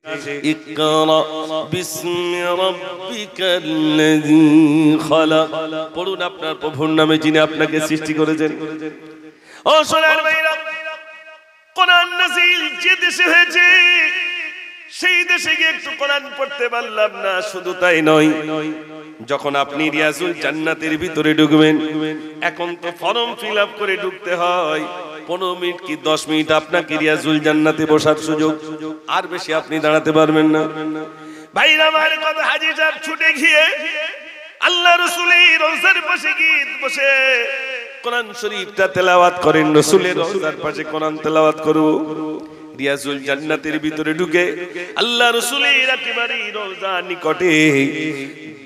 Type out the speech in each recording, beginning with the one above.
ইকরা বিসমি রাব্বিকাল্লাযী খালাক। পড়ুন আপনার প্রভুর নামে যিনি আপনাকে সৃষ্টি করেছেন। ও সোনার ভাইরা, কোরআন নাযিল যে দেশে হয়েছে সেই দেশে গিয়ে একটু কোরআন পড়তে পারলাম না। শুধু তাই নয়, যখন আপনি রিয়াজুল জান্নাতের ভিতরে ঢুকবেন, এখন তো ফর্ম ফিল আপ করে ঢুকতে হয়। 15 মিনিট কি 10 মিনিট আপনাকে রিয়াজুল জান্নাতে বসার সুযোগ, আর বেশি আপনি দাঁড়াতে পারবেন না। ভাইরা আমার কথা, হাজী সাহেব ছুটে গিয়ে আল্লাহ রাসূলের রওজার পাশে গিয়ে বসে কোরআন শরীফটা তেলাওয়াত করেন। রাসূলের রওজার পাশে কোরআন তেলাওয়াত করব। রিয়াজুল জান্নাতের ভিতরে ঢুকে আল্লাহ রাসূলের একেবারে রওজার নিকটে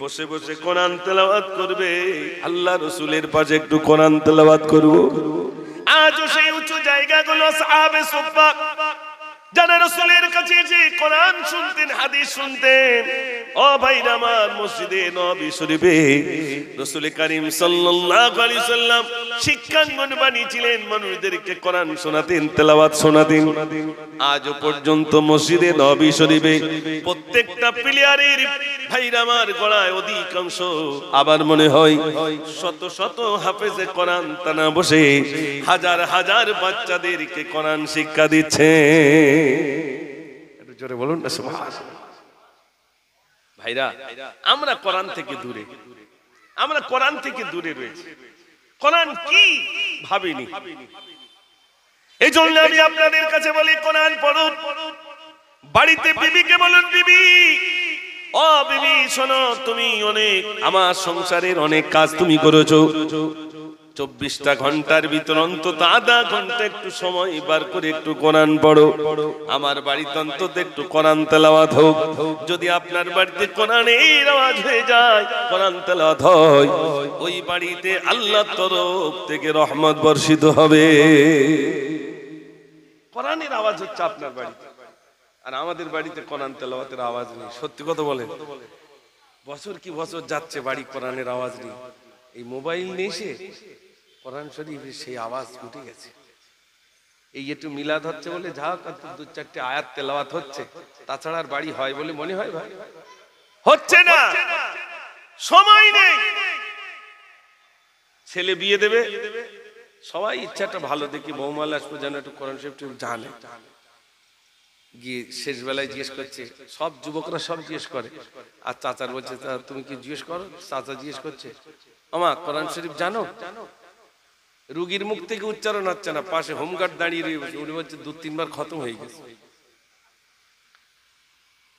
বসে বসে কোরআন তেলাওয়াত করবে। আল্লাহ রাসূলের পাশে একটু কোরআন তেলাওয়াত করব। আজও সেই উঁচু জায়গাগুলো সাহাবে সুফফা যারা রাসূলের কাছে এসে কোরআন শুনতেন, হাদিস শুনতেন, ও ভাইরা আমার, মসজিদে নববী শরীফে রাসূল করিম সাল্লাল্লাহু আলাইহি সাল্লাম শিক্ষাঙ্গন বানিয়েছিলেন, মানুষদেরকে কোরআন শোনাতেন, তেলাওয়াত শোনাতেন। আজও পর্যন্ত মসজিদে নববী শরীফে প্রত্যেকটা প্লেয়ারের ভাইরা আমার গলায় অধিকাংশ আবার মনে হয় শত শত হাফেজে কোরআন তানা বসে হাজার হাজার বাচ্চাদেরকে কোরআন শিক্ষা দিচ্ছে। একটু জোরে বলুন না সুবহানাল্লাহ। ভাইরা, আমরা কোরআন থেকে দূরে, আমরা কোরআন থেকে দূরে রয়েছি, কোরআন কি ভাবিনি। এই জন্য আমি আপনাদের কাছে বলি, কোরআন পড়ুন। বাড়িতে বিবিকে বলুন, বিবি, ও বিবি শোনো, তুমি অনেক আমার সংসারের অনেক কাজ তুমি করেছো, 24টা ঘন্টার ভিতর অন্তত আধা ঘন্টা একটু সময় বার করে একটু কোরআন পড়ো। আমার বাড়িতে অন্তত একটু কোরআন তেলাওয়াত হোক। যদি আপনার বাড়িতে কোরআনের আওয়াজ হয়ে যায়, কোরআন তেলাওয়াত হয়, ওই বাড়িতে আল্লাহর তরফ থেকে রহমত বর্ষিত হবে। কোরআনের আওয়াজ হচ্ছে আপনার বাড়িতে, আর আমাদের বাড়িতে কোরআন তেলাওয়াতের আওয়াজ নেই। সত্যি কথা বলেন, বছর কি বছর যাচ্ছে, বাড়ি কোরআনের আওয়াজ নেই। এই মোবাইল নিয়ে এসে কোরআন শরীফের সেই আওয়াজ উঠে গেছে। এই একটু মিলাদ হচ্ছে বলে যা 2-4টে আয়াত তেলাওয়াত হচ্ছে, তাছাড়া আর বাড়ি হয় বলে মনে হয় ভাই? হচ্ছে না, সময় নেই। ছেলে বিয়ে দেবে, সবাই ইচ্ছাটা ভালো দেখি বৌমাল আসবো যেন একটু কোরআন শরীফ জানে। গিয়ে শেষ বেলায় জিজ্ঞেস করছে, সব যুবকরা সব জিজ্ঞেস করে, আর চাচার বলছে তুমি কি জিজ্ঞেস করো? চাচা জিজ্ঞেস করছে, আমা কোরআন শরীফ জানো? রুগীর মুখ থেকে উচ্চারণ হচ্ছে না, পাশে হোমগার্ড দাঁড়িয়ে রয়েছে, উনি বলছে 2-3 বার খতম হয়ে গেছে।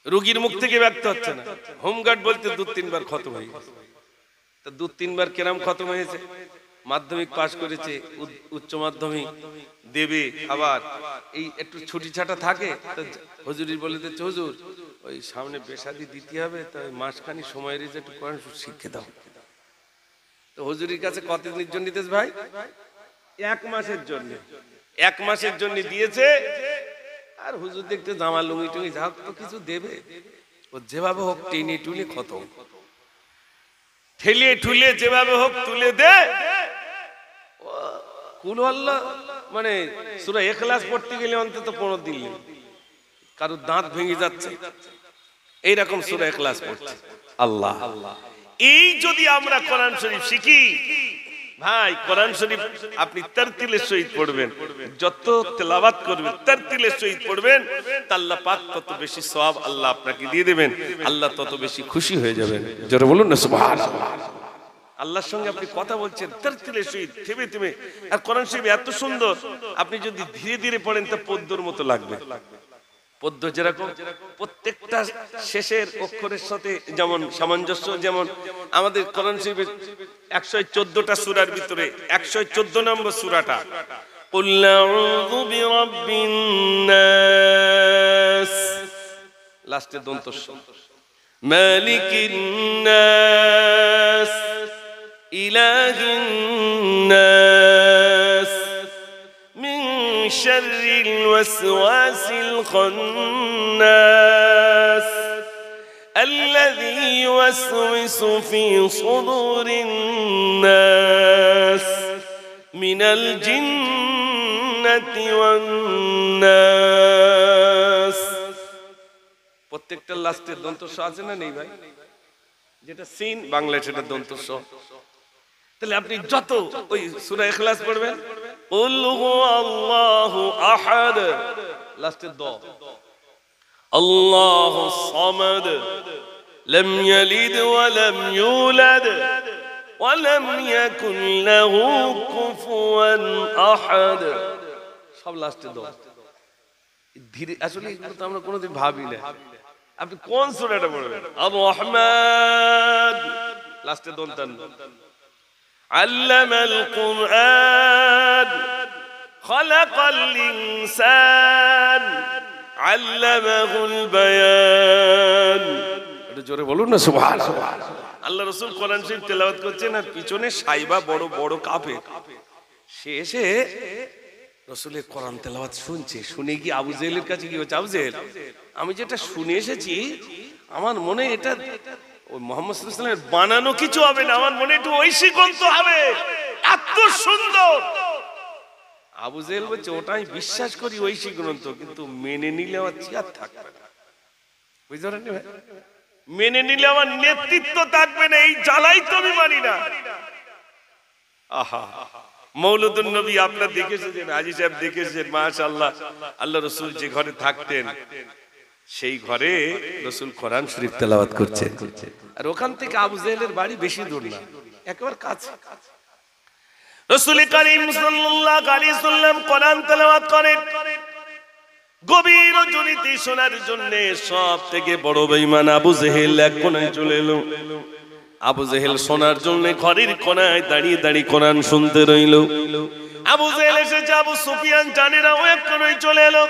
রুগীর মুখ থেকে ব্যক্ত হচ্ছে না, হোমগার্ড বলতে 2-3 বার খতম হয়ে গেছে। তা 2-3 বার কেরাম খতম হয়েছে? মাধ্যমিক পাশ করেছে, উচ্চ মাধ্যমিক দেবে, আবার এই একটু ছুটি ছাটা থাকে, হুজুরি বলে দিচ্ছে, হুজুর ওই সামনে বেশাদি দিতে হবে, তাই মাসখানি সময় রয়েছে, একটু কোরআন শিখে দাও। তো হুজুরির কাছে কতদিনের জন্য দিতেছ ভাই? 1 মাসের জন্য। 1 মাসের জন্য দিয়েছে, আর হুজুর দেখতে জামা লুঙ্গি টুঙ্গি যা তো কিছু দেবে, ও যেভাবে হোক টেনে টুলে খতম, ঠেলিয়ে ঠুলে যেভাবে হোক তুলে দে। কুল আল্লাহ মানে সূরা ইখলাস পড়তে গেলে অন্তত 15 দিন লাগে, কারোর দাঁত ভেঙে যাচ্ছে, এইরকম সূরা ইখলাস পড়ছে। আল্লাহ, এই যদি আমরা কোরআন শরীফ শিখি ভাই, কোরআন শরীফ আপনি তারতিলের সহিত পড়বেন, যত তেলাওয়াত করবেন তারতিলের সহিত পড়বেন, আল্লাহ পাক তত বেশি সওয়াব আল্লাহ আপনাকে দিয়ে দেবেন, আল্লাহ তত বেশি খুশি হয়ে যাবেন। জোরে বলুন না সুবহানাল্লাহ। আল্লাহর সঙ্গে আপনি কথা বলছেন তারতিলের সহিত, থেমে থেমে। আর কোরআন শরীফ এত সুন্দর, আপনি যদি ধীরে ধীরে পড়েন তা পদ্মর মতো লাগবে। পদ্ম যেরকম প্রত্যেকটা শেষের অক্ষরের সাথে যেমন সামঞ্জস্য, যেমন আমাদের কোরআন শরীফের 114টা সূরার ভিতরে 114 নম্বর সূরাটা কুল আউযু বিরাব্বিন নাস, লাস্টে দন্তস্ব, মালিকিন নাস, ইলাহিন নাস, মিন শাররিল ওয়াসওয়াসিল খান্নাস, الذي يوسوس في صدور الناس من الجنة والناس। প্রত্যেকটা লাস্টে দন্তস্ব আছে না নেই ভাই? যেটা সিন বাংলায় সেটা দন্তস্ব। তাহলে আপনি যত ওই সূরা ইখলাস পড়বেন, কুল হুয়াল্লাহু আহাদ, লাস্টে দ, আল্লাহুস সামাদ, লাম ইয়ালিদ ওয়া লাম ইউলাদ ওয়া লাম ইয়াকুল লাহু কুফুয়ান আহাদ, সব লাস্টে দ। ধীরে, আসলে এগুলো তো আমরা কোনোদিন ভাবি না। আপনি কোন সূরাটা পড়বেন? আর রহমান, লাস্টে দন্তান, আল্লামাল কুরআন, খালাকাল ইনসান, আল্লামাহুল বায়ান। একটু জোরে বলুন না সুবহানাল্লাহ। আল্লাহ রাসূল কোরআন শরীফ তেলাওয়াত করছেন আর পিছনে সাইবা বড় বড় কাফের, সে এসে রাসূলের কোরআন তেলাওয়াত শুনছে। শুনে কি আবু জেহেলের কাছে কি হচ্ছে, আবু জেহেল আমি যেটা শুনে এসেছি আমার মনে এটা ওই মুহাম্মদ সাল্লাল্লাহু আলাইহি ওয়াসাল্লামের বানানো কিছু হবে না, আমার মনে একটু ঐশী গ্রন্থ হবে, এত সুন্দর। আবু জেহেল বলছে ওটা আমি বিশ্বাস করি ঐশী গ্রন্থ, কিন্তু মেনে নিলে আমার চেয়ার থাকবে না। বুঝতে পারেন ভাই? মেনে নিলে আমার নেতৃত্ব থাকবে না, এই জ্বালাই তো আমি মানি না। আহা, মৌলুদুন নবী আপনারা দেখেছেন, হাজী সাহেব দেখেছেন, মাশাআল্লাহ। আল্লাহ রাসূল যে ঘরে থাকতেন সেই ঘরে রাসূল কোরআন শরীফ তেলাওয়াত করছেন, আর ওখান থেকে আবু জেহেলের বাড়ি বেশি দূর না, একেবারে কাছে। রাসূল করিম সাল্লাল্লাহু আলাইহি ওয়াসাল্লাম কোরআন তেলাওয়াত করেন, গভীর জনিতে শোনার জন্য সব থেকে বড় বেঈমান আবু জেহেল এক কোণায় চলে এলো। আবু জেহেল শোনার জন্য ঘরের কোণায় দাঁড়িয়ে দাঁড়িয়ে কোরআন শুনতে রইল। আবু জেহেল এসেছে, আবু সুফিয়ান জানে না, ও এক কোণায় চলে এলো।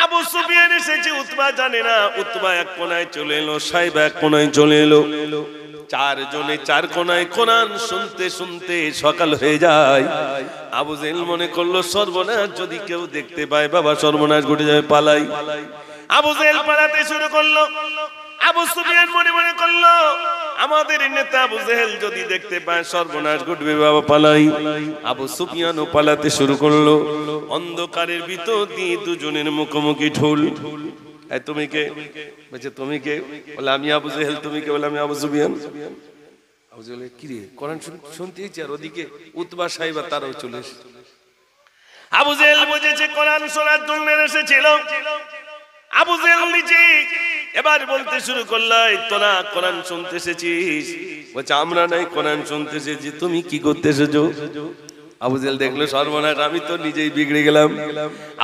আবু সুফিয়ান এসেছে, উতবা জানে না, উতবা এক কোণায় চলে এলো, সাইবা এক কোণায় চলে এলো। চারজনে চার কোণায় কোরআন শুনতে শুনতে সকাল হয়ে যায়। আবু জেহেল মনে করলো সর্বনাশ যদি কেউ দেখতে পায়, বাবা সর্বনাশ ঘটে যাবে, পালাই। আবু জেহেল পালাতে শুরু করলো। আবু সুফিয়ান মনে মনে করলো আমাদের নেতা আবু জেহেল যদি দেখতে পায় সর্বনাশ ঘটবে, বাবা পালাই। আবু সুফিয়ানও পালাতে শুরু করলো। অন্ধকারের ভিতর দিয়ে দুজনের মুখোমুখি ঠুল। তুমি কে? বলছে তুমি কে? বলে আমি আবু জেহেল। তুমি কে? বলে আমি আবু সুফিয়ান। আবু জেহেল কি রে, কোরআন শুনতেইছে, আর ওদিকে উতবা সাইবা তারাও চলে এসেছে। আবু জেহেল বুঝেছে কোরআন শোনার জন্য এসেছিল। আবু জেহেল নিজে এবার বলতে শুরু করলো, তোরা কোরআন শুনতে এসেছিস? বলছে আমরা নাই, কোরআন শুনতে এসেছি। তুমি কি করতে এসেছো? আবু জেহেল দেখলো সর্বনাশ, আমি তো নিজেই বিগড়ে গেলাম।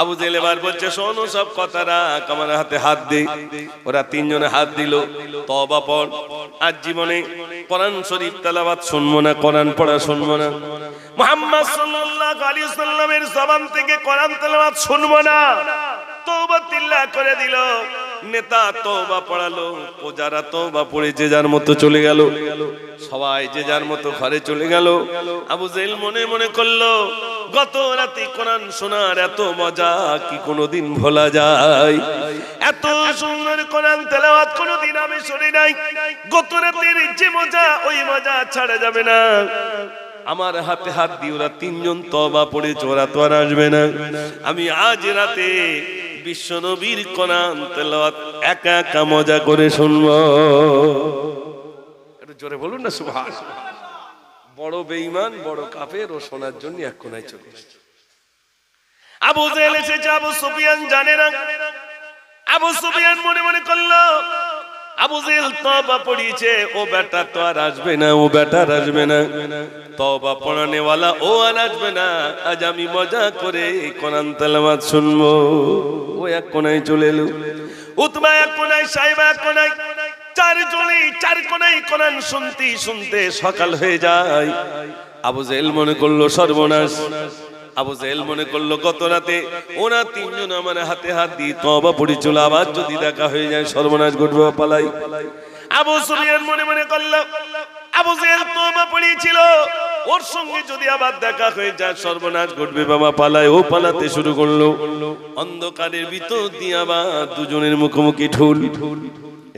আবু জেহেল এবার বলছে শোনো সব কথা রাখ, আমার হাতে হাত দে। ওরা তিনজনে হাত দিল। তওবা পড়, আজ জীবনে কোরআন শরীফ তেলাওয়াত শুনবো না, কোরআন পড়া শুনবো না। মুহাম্মদ সাল্লাল্লাহু আলাইহি ওয়াসাল্লামের জবান থেকে কোরআন তেলাওয়াত শুনবো না। তওবা তিল্লা করে দিল। নেতা তওবা পড়ালো, প্রজারা তওবা পড়ে যে যার মতো চলে গেল। সবাই যে যার মতো ঘরে চলে গেল। আবু জেহেল মনে মনে করলো গত রাতে কোরআন শোনার এত মজা কি কোনোদিন ভোলা যায়? এত সুন্দর কোরআন তেলাওয়াত কোনোদিন আমি শুনি নাই। গত রাতের যে মজা, ওই মজা ছাড়া যাবে না। আমার হাতে হাত দিয়ে ওরা তিনজন তওবা পড়েছে, ওরা তো আর আসবে না। আমি আজ রাতে বিশ্ব নবীর কোরআন তেলাওয়াত একা একা মজা করে শুনবো। একটু জোরে বলুন না সুবহানাল্লাহ। বড় বেঈমান, বড় কাফের, ও শোনার জন্য এক কোণায় চলে এসেছে। আবু জেহেল এসেছে, আবু সুফিয়ান জানে না। আবু সুফিয়ান মনে মনে করলো আবু জেহেল তওবা পড়িয়েছে, ও বেটা তো আর আসবে না, ও বেটা আর আসবে না। তওবা পড়ানে ওয়ালা ও আর আসবে না। আজ আমি মজা করে কোরআন তেলাওয়াত শুনবো। ও এক কোণায় চলে এলো। উতবা এক কোণায়, সাইবা এক কোণায়, চারজনে চার কোণায় কোরআন শুনতে শুনতে সকাল হয়ে যায়। আবু জেহেল মনে করলো সর্বনাশ। আবু জেহেল মনে করলো গত রাতে ওরা তিনজন আমার হাতে হাত দিয়ে তওবা পড়েছিল, আবার যদি দেখা হয়ে যায় সর্বনাশ ঘটবে, পালাই। আবু সুফিয়ান মনে মনে করলো আবু জেহেল তওবা পড়িয়েছিল, ওর সঙ্গে যদি আবার দেখা হয়ে যায় সর্বনাশ ঘটবে, বাবা পালাই। ও পালাতে শুরু করলো। অন্ধকারের ভিতর দিয়ে আবার দুজনের মুখোমুখি ঠুল।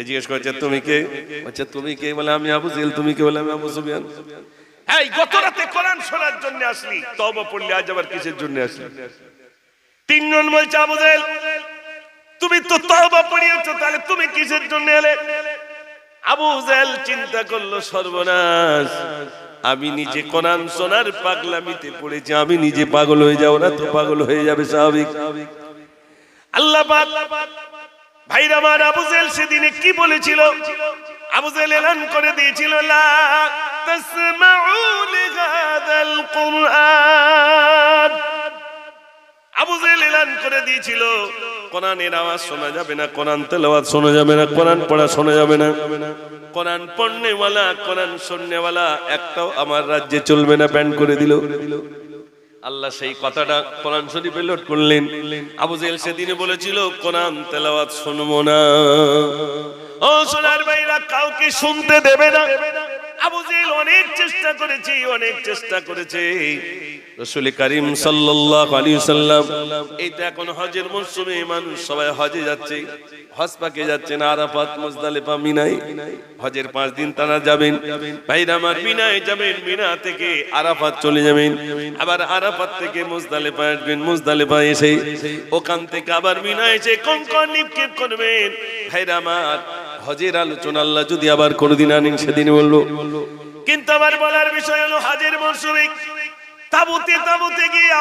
জিজ্ঞেস করছে তুমি কে? বলছে তুমি কে? বলে আমি আবু জেহেল। তুমি কে? বলে আমি আবু সুফিয়ান। এই গত রাতে কোরআন শোনার জন্য আসলি, তওবা পড়লি, আজ আবার কিসের জন্য আসলি? তিনজন বলছে আবু জেহেল তুমি তো তওবা পড়িয়েছো, তাহলে তুমি কিসের জন্য এলে? আবু জাহেল চিন্তা করলো, সর্বনাশ, আমি নিজে কোরআন শোনার পাগলামিতে পড়েছি, আমি নিজে পাগল হয়ে যাবো না তো পাগল হয়ে যাবে স্বাভাবিক। আল্লাহ পাক ভাইরা আমার, আবু জাহেল সেদিনে কি বলেছিল? আবু জাহেল এলান করে দিয়েছিল, লা তাসমাউ লিহাদাল কুরআন। আবু জাহেল এলান করে দিয়েছিল, কোরআনের আওয়াজ শোনা যাবে না, কোরআন তেলাওয়াত শোনা যাবে না, কোরআন পড়া শোনা যাবে না, কোরআন পড়নেওয়ালা কোরআন শুননেওয়ালা একটাও আমার রাজ্যে চলবে না, ব্যান করে দিল। আল্লাহ সেই কথাটা কোরআন শরীফে লোড করলেন। আবু জাহেল সেদিনে বলেছিল, কোরআন তেলাওয়াত শুনবো না। ও সোনার ভাইরা, কাউকে শুনতে দেবে না। আবু জাহেল অনেক চেষ্টা করেছে, অনেক চেষ্টা করেছে। রাসূল করিম সাল্লাল্লাহু আলাইহি ওয়াসাল্লাম, এই তো এখন হজের মৌসুমে মানুষ সবাই হজে যাচ্ছে, হজ পাকে যাচ্ছেন, আরাফাত, মুজদালিফা, মিনায় হজের 5 দিন তারা যাবেন। ভাইরা আমার, মিনায় যাবেন, মিনা থেকে আরাফাত চলে যাবেন, আবার আরাফাত থেকে মুজদালিফা আসবেন, মুজদালিফা এসে ওখান থেকে আবার মিনায় এসে কঙ্কর নিক্ষেপ করবেন। ভাইরা আমার, হজের আলোচনা আল্লাহ যদি আবার কোনদিন আনেন সেদিন বলবো। কিন্তু আমার বলার বিষয় হলো, হজের মৌসুমে তাবুতে তাবুতে গিয়ে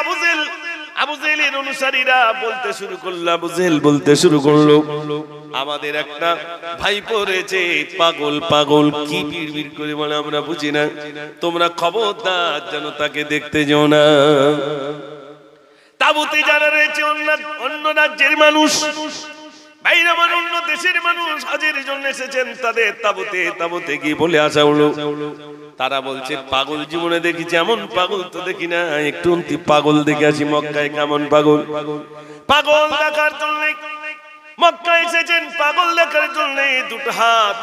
আবু জাহেলের অনুসারীরা বলতে শুরু করলো, আবু জাহেল বলতে শুরু করলো, আমাদের একটা ভাইপো রয়েছে, পাগল পাগল, কি বিড়বিড় করে বলে আমরা বুঝি না, তোমরা খবরদার যেন তাকে দেখতে যেও না। তাবুতে যারা রয়েছে অন্য রাজ্যের মানুষ, বাইরে আমার অন্য দেশের মানুষ হজের জন্য এসেছেন, তাদের তাবুতে তাবুতে গিয়ে বলে আসা হলো, তারা বলছে, পাগল জীবনে দেখেছি, এমন পাগল তো দেখি না, একটু পাগল দেখে আসি মক্কায় কেমন পাগল। পাগল দেখার জন্য মক্কায় এসেছেন, পাগল দেখার জন্য দুটো হাত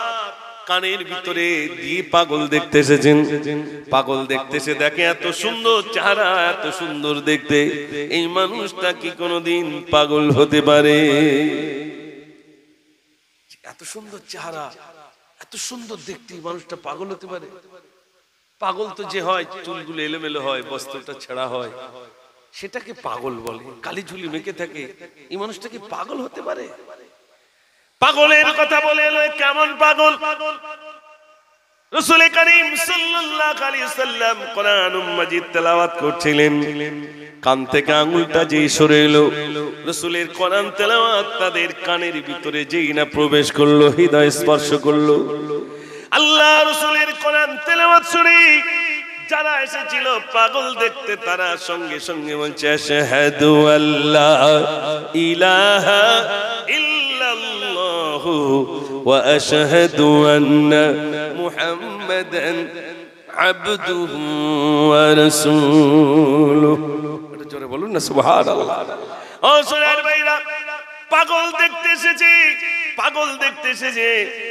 কানের ভিতরে দিয়ে পাগল দেখতে এসেছেন। পাগল দেখতেছে, দেখে এত সুন্দর চেহারা, এত সুন্দর দেখতে, এই মানুষটা কি কোনোদিন পাগল হতে পারে? এত সুন্দর চেহারা, এত সুন্দর দেখতে, মানুষটা পাগল হতে পারে? পাগল তো যে হয়, চুলগুলো এলোমেলো হয়, বস্ত্রটা ছেঁড়া হয়, সেটাকে পাগল বলে। কালি ঝুলি মেখে থাকে, এই মানুষটা কি পাগল হতে পারে? পাগলের কথা বলে এলো, কেমন পাগল? রাসূল করিম সাল্লাল্লাহু আলাইহি ওয়াসাল্লাম কোরআনুল মাজিদ তেলাওয়াত করছিলেন, কান থেকে আঙ্গুলটা যেই সরে এলো, রাসূলের কোরআন তেলাওয়াত তাদের কানের ভিতরে যেই না প্রবেশ করলো, হৃদয় স্পর্শ করলো। আল্লাহ রাসূলের কোরআন তেলাওয়াত শুনে যারা এসেছিল পাগল দেখতে, তারা সঙ্গে সঙ্গে বলছে, আশহাদু আল্লা ইলাহা ইল্লাল্লাহু ওয়া আশহাদু আন্না মুহাম্মাদান আবদুহু ওয়া রাসূলুহু। এটা জোরে বলুন না, সুবহানাল্লাহ। ও সোনার ভাইরা, পাগল দেখতে এসেছে, পাগল দেখতে এসেছে।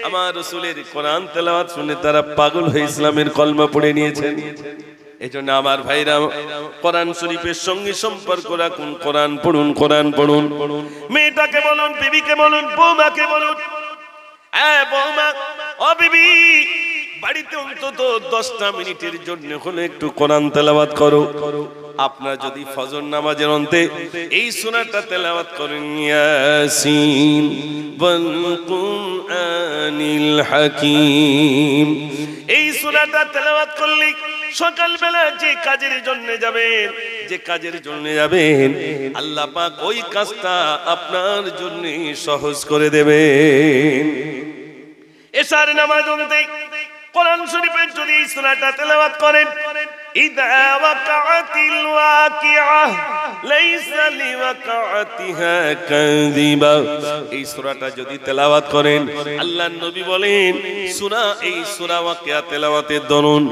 আমার রাসূলের কোরআন তেলাওয়াত শুনে তারা পাগল হয়ে ইসলামের কলমা পড়ে নিয়েছেন। এজন্য আমার ভাইরা, কোরআন শরীফের সঙ্গে সম্পর্ক রাখুন, কোরআন পড়ুন, কোরআন পড়ুন। মেয়েটাকে বলুন, বিবিকে বলুন, বৌমাকে বলুন, বৌমা, ও বিবি, বাড়িতে অন্তত 10টা মিনিটের জন্য হলে একটু কোরআন তেলাওয়াত করো। আপনারা যদি ফজর নামাজের অন্তে এই সূরাটা তেলাওয়াত করেন, ইয়াসিন ওয়াল কুরআনিল হাকীম, এই সূরাটা তেলাওয়াত করলে সকালবেলা যে কাজের জন্য যাবেন, যে কাজের জন্য যাবেন, আল্লাহ পাক ওই কাজটা আপনার জন্য সহজ করে দেবেন। এশার নামাজ অন্তে কোরআন শরীফের যদি এই সূরাটা তেলাওয়াত করেন, ইযা ওয়াকাআতিল ওয়াকিআহ লাইসা লিওয়াকাআতিহা কাযিবা, এই সূরাটা যদি তেলাওয়াত করেন, আল্লাহর নবী বলেন, এই সূরা ওয়াকিয়া তেলাওয়াতের দরুন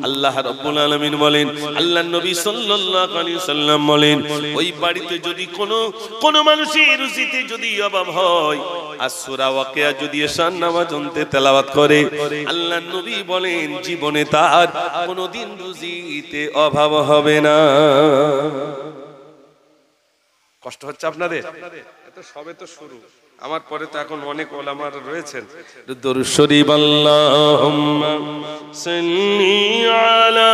আল্লাহ রাব্বুল আলামিন বলেন, আল্লাহর নবী সাল্লাল্লাহু আলাইহি ওয়াসাল্লাম বলেন, ওই বাড়িতে যদি কোনো মানুষের রুজিতে যদি অভাব হয়, আর সূরা ওয়াকিয়া যদি এশার নামাজ অন্তে তেলাওয়াত করে, আল্লাহর নবী বলেন, জীবনে তার কোনোদিন রুজিতে অভাব হবে না। কষ্ট হচ্ছে আপনাদের? এত সবে তো শুরু, আমার পরে তো এখন অনেক ওলামারা রয়েছেন। দরুদ শরীফ, আল্লাহুম্মা সাল্লি আলা,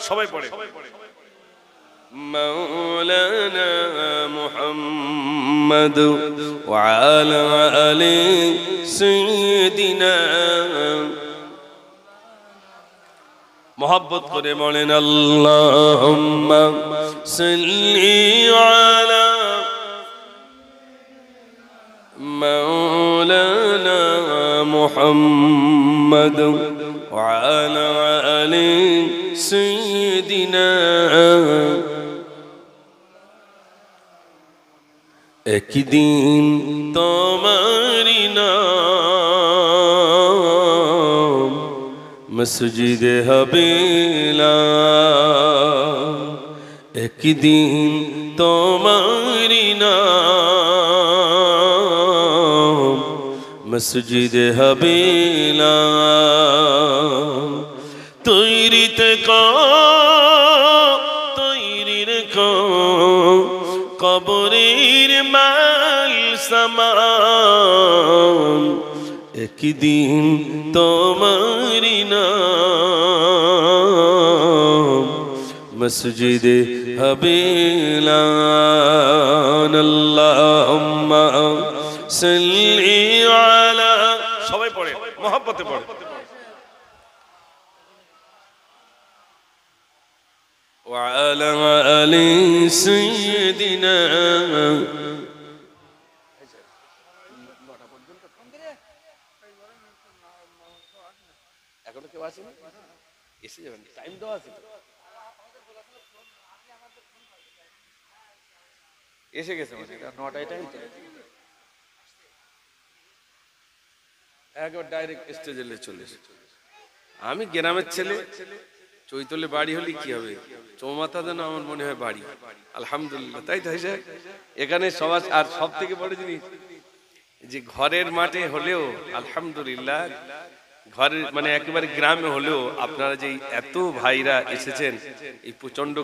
সবাই পড়ে, মাওলানা মুহাম্মদ محمد وعلى آل سيدنا محبت করে বলেন আল্লাহুম্মা সাল্লি আলা মাওলানা মুহাম্মদ ওয়া আলা আলি সাইয়্যিদিনা একদিন তোমারি নাম মসজিদে হবেলা একদিন তোমারি নাম মসজিদে হবেলা তৈরি থেকো তৈরি রেখো কবরের মাল সামান একদিন তোমারি নাম মসজিদে হবেলা আল্লাহুম্মা সাল্লি আলা সবাই পড়ে মহব্বতে পড়ে ওয়া আলা আলি সাইয়্যিদিনা এখনো কেউ আসেনি এসে যাবেন টাইম দেওয়া আছে এসে গেছে মানে 9টায় টাইম তো একবার ডাইরেক্ট স্টেজে চলে এসেছে আমি গ্রামের ছেলে চৈতলে বাড়ি হলে কি হবে চৌমাথা যেন আমার মনে হয় বাড়ি আলহামদুলিল্লাহ তাই তো এখানে সবার আর সব থেকে বড় জিনিস যে ঘরের মাঠে হলেও আলহামদুলিল্লাহ ঘরের মানে একেবারে গ্রামে হলেও আপনারা যে এত ভাইরা এসেছেন এই প্রচন্ড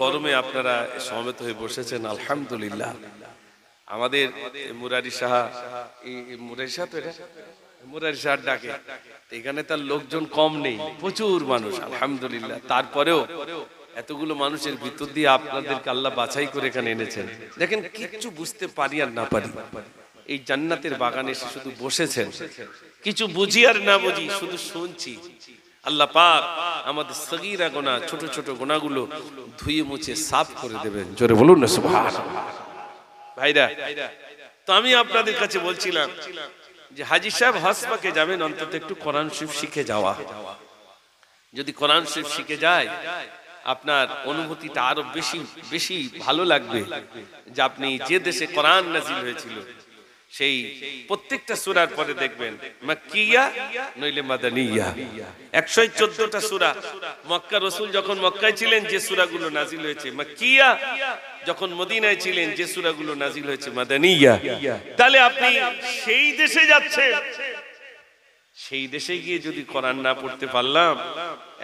গরমে আপনারা সমবেত হয়ে বসেছেন আলহামদুলিল্লাহ আমাদের মুরারি সাহা এই মুরারি সাহা তো এটা মুরারি সাহার ডাকে এখানে তার লোকজন কম নেই প্রচুর মানুষ আলহামদুলিল্লাহ তারপরেও এতগুলো মানুষের ভিতর দিয়ে আপনাদেরকে আল্লাহ বাছাই করে এখানে এনেছেন দেখেন কিচ্ছু বুঝতে পারি আর না পারি এই জান্নাতের বাগানে এসে শুধু বসেছেন কিছু বুঝি আর না বুঝি শুধু শুনছি আল্লাহ পাক আমাদের সগীরা গুনাহ ছোট ছোট গুনাহগুলো ধুয়ে মুছে সাফ করে দেবেন জোরে বলুন না সুবহানাল্লাহ ভাইরা তো আমি আপনাদের কাছে বলছিলাম যে হাজী সাহেব হসপাকে যাবেন অন্তত একটু কোরআন শরীফ শিখে যাওয়া যদি কোরআন শরীফ শিখে যায় আপনার অনুভূতিটা আরো বেশি বেশি ভালো লাগবে যে আপনি যে দেশে কোরআন নাজিল হয়েছিল সেই প্রত্যেকটা সূরার পরে দেখবেন মাক্কিয়া নইলে মাদানিয়া 114টা সূরা মক্কা রাসূল যখন মক্কায় ছিলেন যে সূরাগুলো নাজিল হয়েছে মাক্কিয়া যখন মদিনায় ছিলেন যে সূরাগুলো নাজিল হয়েছে মাদানিয়া তাহলে আপনি সেই দেশে যাচ্ছেন সেই দেশে গিয়ে যদি কোরআন না পড়তে পারলাম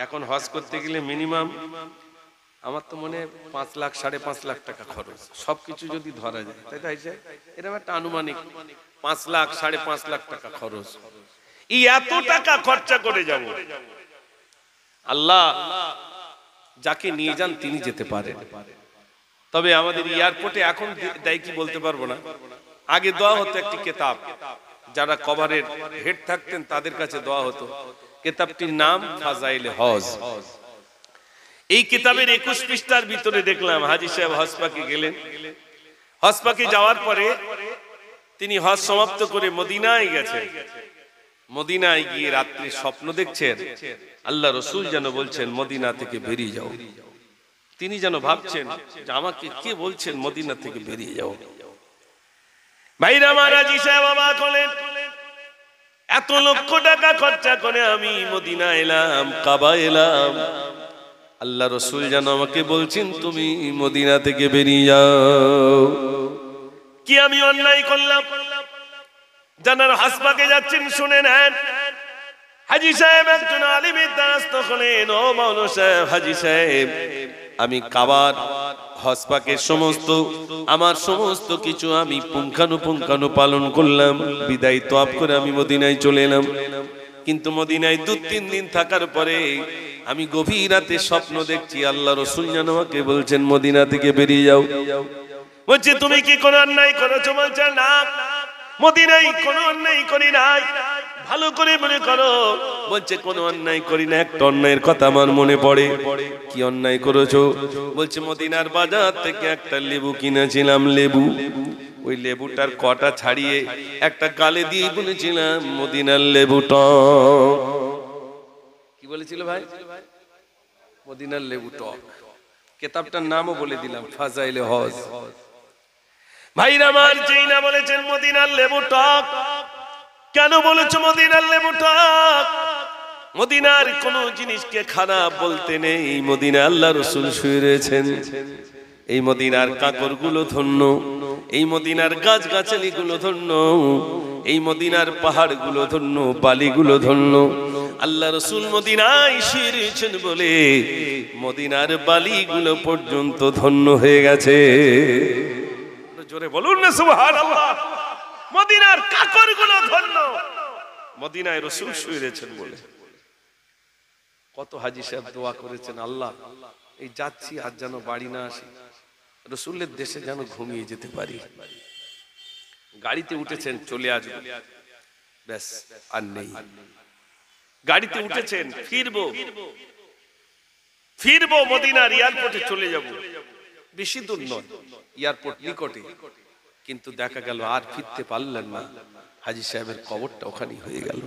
এখন হজ করতে গেলে মিনিমাম আমার তো মনে 5 লাখ 5.5 লাখ টাকা খরচ সবকিছু যদি ধরা যায় তাই এরকম একটা আনুমানিক 5 লাখ 5.5 লাখ টাকা খরচ এই এত টাকা খরচা করে যাব আল্লাহ যাকে নিয়ে যান তিনি যেতে পারেন তবে আমাদের এয়ারপোর্টে এখন দেয় কি বলতে পারবো না আগে দেওয়া হতো একটি কিতাব যারা কভারের হেড থাকতেন তাদের কাছে দেওয়া হতো কিতাবটির নাম ফাজাইলে হজ এই কিতাবের 21 পৃষ্ঠার ভিতরে দেখলাম হাজী সাহেব হজপাকে গেলেন হজপাকে যাওয়ার পরে তিনি হজ সমাপ্ত করে মদিনায় গেছেন মদিনায় গিয়ে রাত্রে স্বপ্ন দেখছেন আল্লাহ রাসূল যেন বলছেন মদিনা থেকে বেরিয়ে যাও তিনি যেন ভাবছেন যে আমাকে কে বলছেন মদিনা থেকে বেরিয়ে যাও ভাইরা হাজী সাহেব অবাক হলেন এত লক্ষ টাকা খরচা করে আমি মদিনা এলাম কাবা এলাম আল্লাহ রাসূল যেন আমাকে বলছেন তুমি মদিনা থেকে বেরিয়ে যাও কি আমি অন্যায় করলাম জানার হাসপাকে যাচ্ছেন শুনে নেন হাজী সাহেব একজন আলিমের দ্বারস্থ হলেন ও মাওলানা সাহেব হাজী সাহেব আমি কাবার হজপাকের আমার সমস্ত কিছু আমি পুঙ্খানুপুঙ্খানু পালন করলাম বিদায় তওয়াব করে আমি মদিনায় চলে এলাম কিন্তু মদিনায় 2-3 দিন থাকার পরে আমি গভীর রাতে স্বপ্ন দেখছি আল্লাহ রাসূল যেন আমাকে বলছেন মদিনা থেকে বেরিয়ে যাও বলছে তুমি কি কোনো অন্যায় করেছো? বলছে না, মদিনায় কোনো অন্যায় করি নাই। ভালো করে মনে করো। বলছে কোনো অন্যায় করি না, একটা অন্যায়ের কথা আমার মনে পড়ে। কি অন্যায় করেছো? বলছে মদিনার বাজার থেকে একটা লেবু কিনেছিলাম, লেবু। ওই লেবুটার কটা ছাড়িয়ে একটা গালে দিয়ে বলেছিলাম মদিনার লেবু টক। কি বলেছিল ভাই? মদিনার লেবু টক। কিতাবটার নামও বলে দিলাম, ফাজাইলে হজ। ভাইরা আমার, যেই না বলেছেন মদিনার লেবু টক। কেন বলেছো মদিনার লেবু টক? মদিনার কোন জিনিসকে খারাপ বলতে নেই। মদিনা আল্লাহ রাসূল শুয়ে রয়েছেন। এই মদিনার কাকরগুলো ধন্য, এই মদিনার গাছগাছালি গুলো ধন্য, এই মদিনার পাহাড়গুলো ধন্য, বালিগুলো ধন্য। আল্লাহ রাসূল মদিনায় শুয়ে রয়েছেন বলে মদিনার বালিগুলো পর্যন্ত ধন্য হয়ে গেছে। জোরে বলুন না সুবহানাল্লাহ। মদিনার কাকরগুলো ধন্য, মদিনায় রাসূল শুয়ে রয়েছেন বলে। কত হাজী সাহেব দোয়া করেছেন, আল্লাহ এই যাচ্ছি আজ যেন বাড়ি না আসি, রাসূলের দেশে যেন ঘুমিয়ে যেতে পারি। গাড়িতে উঠেছেন, চলে আসবো, ব্যাস আর নেই। গাড়িতে উঠেছেন, ফিরবো মদিনার এয়ারপোর্টে চলে যাব। বেশি দূর নয়, এয়ারপোর্ট নিকটে। কিন্তু দেখা গেল আর ফিরতে পারলেন না। হাজী সাহেবের কবরটা ওখানেই হয়ে গেল।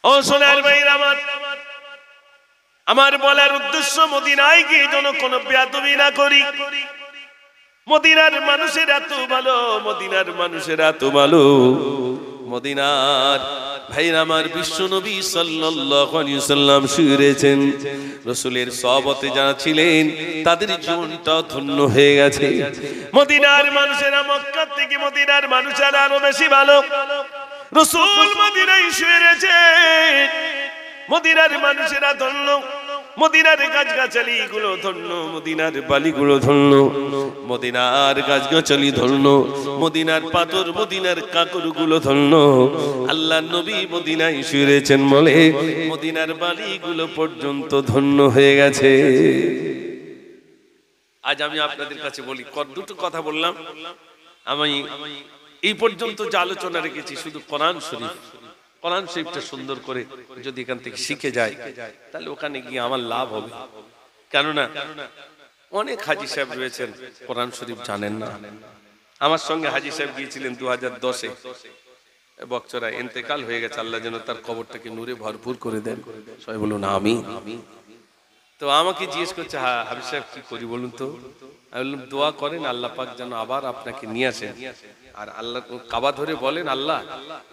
ও সোনার ভাইরা আমার বলার উদ্দেশ্য, মদিনায় গিয়ে যেন কোনো বেয়াদবি না করি। মদিনার মানুষের এত ভালো, মদিনার মানুষের এত ভালো। মদিনার ভাইরা আমার, বিশ্ব নবী সাল্লাল্লাহু আলাইহি ওয়াসাল্লাম শুয়ে রয়েছেন। রাসূলের সহবতে যারা ছিলেন তাদের জীবনটা ধন্য হয়ে গেছে। মদিনার মানুষেরা মক্কা থেকে মদিনার মানুষেরা আরো বেশি ভালো। রাসূল মদিনায় শুয়ে রয়েছেন, মদিনার মানুষেরা ধন্য, মদিনার গাছগাছালি গুলো ধন্য, মদিনার বালিগুলো ধন্য, মদিনার গাছগাছালি ধন্য, মদিনার পাথর, মদিনার কাকরগুলো ধন্য। আল্লাহর নবী মদিনায় শুয়ে রয়েছেন বলে মদিনার বালিগুলো পর্যন্ত ধন্য হয়ে গেছে। আজ আমি আপনাদের কাছে বলি, দুটো কথা বললাম। আমি এই পর্যন্ত যে আলোচনা রেখেছি শুধু কোরআন শরীফ, কোরআন শরীফটা সুন্দর করে যদি এখান থেকে শিখে যায় তাহলে ওখানে গিয়ে আমার লাভ হবে। কেননা অনেক হাজী সাহেব রয়েছেন কোরআন শরীফ জানেন না। আমার সঙ্গে হাজী সাহেব গিয়েছিলেন 2010-এ, বকচরা ইন্তেকাল হয়ে গেছে। আল্লাহ যেন তার কবরটাকে নূরে ভরপুর করে দেন। সবাই বলুন আমিন। তো আমাকে জিজ্ঞেস করছে, হ্যাঁ হাবিব সাহেব কি করি বলুন তো? আমি বললাম দোয়া করেন আল্লাহ পাক যেন আবার আপনাকে নিয়ে আসেন, আর আল্লাহ কাবা ধরে বলেন আল্লাহ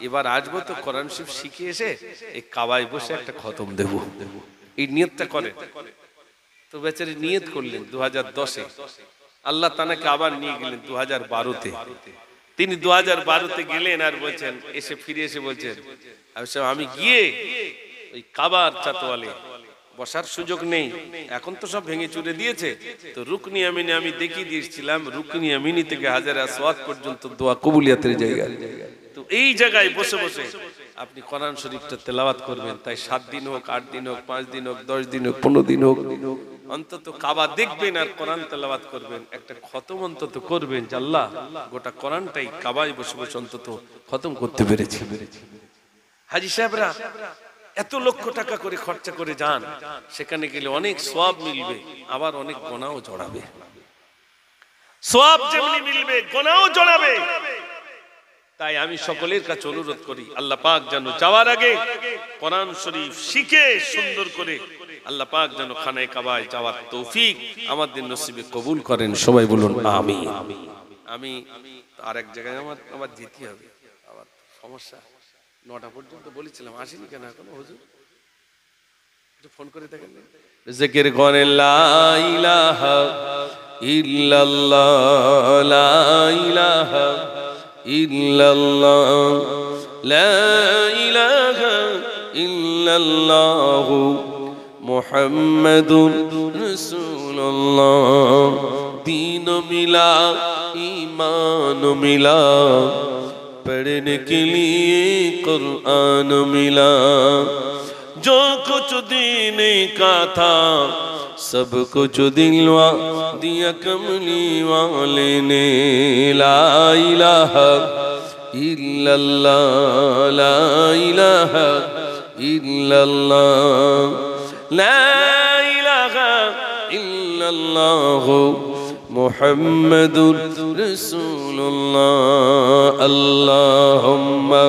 এবার আসবো তো কোরআন শরীফ শিখে এসে এই কাবায় বসে একটা খতম দেব, এই নিয়তটা করেন। তো বেচারি নিয়ত করলেন 2010-এ। আল্লাহ তানাকে আবার নিয়ে গেলেন 2012-তে। তিনি 2012-তে গেলেন আর বলছেন, এসে ফিরে এসে বলছেন আমি গিয়ে ওই কাবার চাতওয়ালে বসার সুযোগ নেই, এখন তো সব ভেঙে চুরে দিয়েছে, তো রুকনি আমিনে আমি দেখিয়ে দিয়েছিলাম, রুকনি আমিনি থেকে হাজারে আসওয়াদ পর্যন্ত দোয়া কবুলিয়াতের জায়গা। তো এই জায়গায় বসে বসে আপনি কোরআন শরীফটা তেলাওয়াত করবেন। তাই 7 দিন হোক, 8 দিন হোক, 5 দিন হোক, 10 দিন হোক, 15 দিন হোক, অন্তত কাবা দেখবেন আর কোরআন তেলাওয়াত করবেন। একটা খতম অন্তত করবেন যে আল্লাহ গোটা কোরআনটাই কাবায় বসে বসে অন্তত খতম করতে পেরেছি। হাজী সাহেবরা এত লক্ষ টাকা করে খরচা করে যান, সেখানে গেলে অনেক সওয়াব মিলবে, আবার অনেক গুনাহও জড়াবে। সওয়াব যেমনি মিলবে, গুনাহও জড়াবে। তাই আমি সকলের কাছে অনুরোধ করি আল্লাহ পাক যেন যাওয়ার আগে কোরআন শরীফ শিখে সুন্দর করে আল্লাহ পাক যেন খানায়ে কাবায় যাওয়ার তৌফিক আমাদের নসিবে কবুল করেন। সবাই বলুন আমিন। আমি আরেক জায়গায় আমার যেতে হবে, আবার সমস্যা। 9টা পর্যন্ত বলেছিলাম, আসেনি কেন এখনো হুজুর? একটু ফোন করে দেখেন। জিকির করেন লা ইলাহা ইল্লাল্লাহ, লা ইলাহা ইল্লাল্লাহ, লা ইলাহা ইল্লাল্লাহ মুহাম্মাদুর রাসূলুল্লাহ। दीन मिला ईमान मिला, पढ़ने के लिए कुरान मिला, जो कुछ दीने का था सब कुछ दिलवा दिया कमली वाले ने। ला इलाहा इल्लल्लाह ला इलाहा इल्लल्लाह ला इलाहा इल्लल्लाह मुहम्मदुर रसूलुल्लाह। अल्लाहुम्मा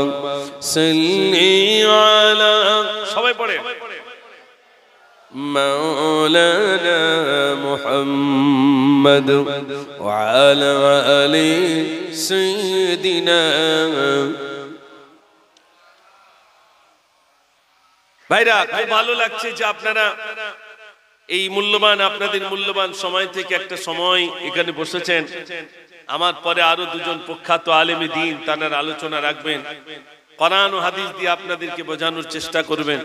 सल्ली अला सबाई पढ़े मौलाना मुहम्मद व अला आलि सय्यिदिना। ভাইরা খুব ভালো লাগছে যে আপনারা এই মূল্যবান আপনাদের মূল্যবান সময় থেকে একটা সময় এখানে বসেছেন। আমার পরে আরো দুজন প্রখ্যাত আলেমে দ্বীন তাদের আলোচনা রাখবেন, কোরআন ও হাদিস দিয়ে আপনাদেরকে বোঝানোর চেষ্টা করবেন।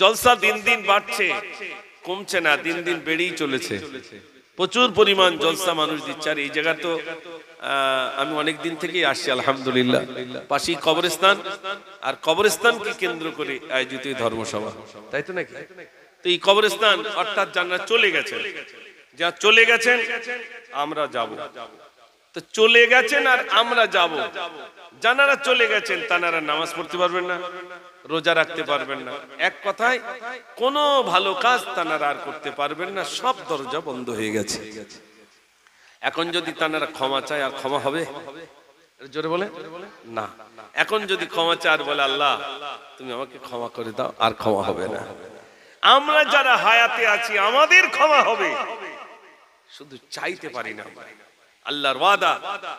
জলসা দিন দিন বাড়ছে, কমছে না, দিন দিন বেড়েই চলেছে। প্রচুর পরিমাণ জলসা মানুষ দিচ্ছে। আর এই জায়গা তো আমি অনেক দিন থেকেই আসছি আলহামদুলিল্লাহ। পাশেই কবরস্থান, আর কবরস্থানকে কেন্দ্র করে আয়োজিত ধর্মসভা, তাই তো নাকি? তো এই কবরস্থান অর্থাৎ যারা চলে গেছেন, যা চলে গেছেন আমরা যাব। তো চলে গেছেন আর আমরা যাব। যারা চলে গেছেন তারা নামাজ পড়তে পারবেন না, রোজা রাখতে পারবেন না, এক কথায় কোনো ভালো কাজ তারা আর করতে পারবেন না। সব দরজা বন্ধ হয়ে গেছে। এখন যদি তারা ক্ষমা চায়, আর ক্ষমা হবে? জোরে বলে না। এখন যদি ক্ষমা চায় আর বলে আল্লাহ তুমি আমাকে ক্ষমা করে দাও, আর ক্ষমা হবে না। আমরা যারা হায়াতে আছি আমাদের ক্ষমা হবে, শুধু চাইতে পারি না। আল্লাহর ওয়াদা,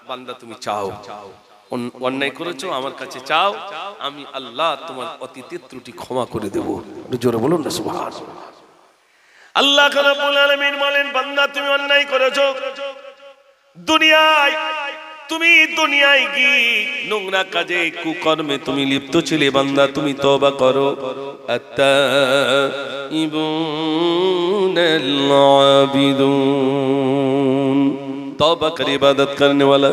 বান্দা তুমি চাও, অন্যায় করেছো আমার কাছে চাও, আমি আল্লাহ তোমার অতীতের ত্রুটি ক্ষমা করে দেব। জোরে বলুন না সুবহানাল্লাহ। আল্লাহ রাব্বুল আলামিন বলেন, বান্দা তুমি অন্যায় করেছো দুনিয়ায়, তুমি দুনিয়ায় কি নোংরা কাজে কুকর্মে তুমি লিপ্ত ছিলে, বান্দা তুমি তওবা করো। আত-তাইবুনাল আবিদুন, তওবা করে ইবাদত করনে वाला,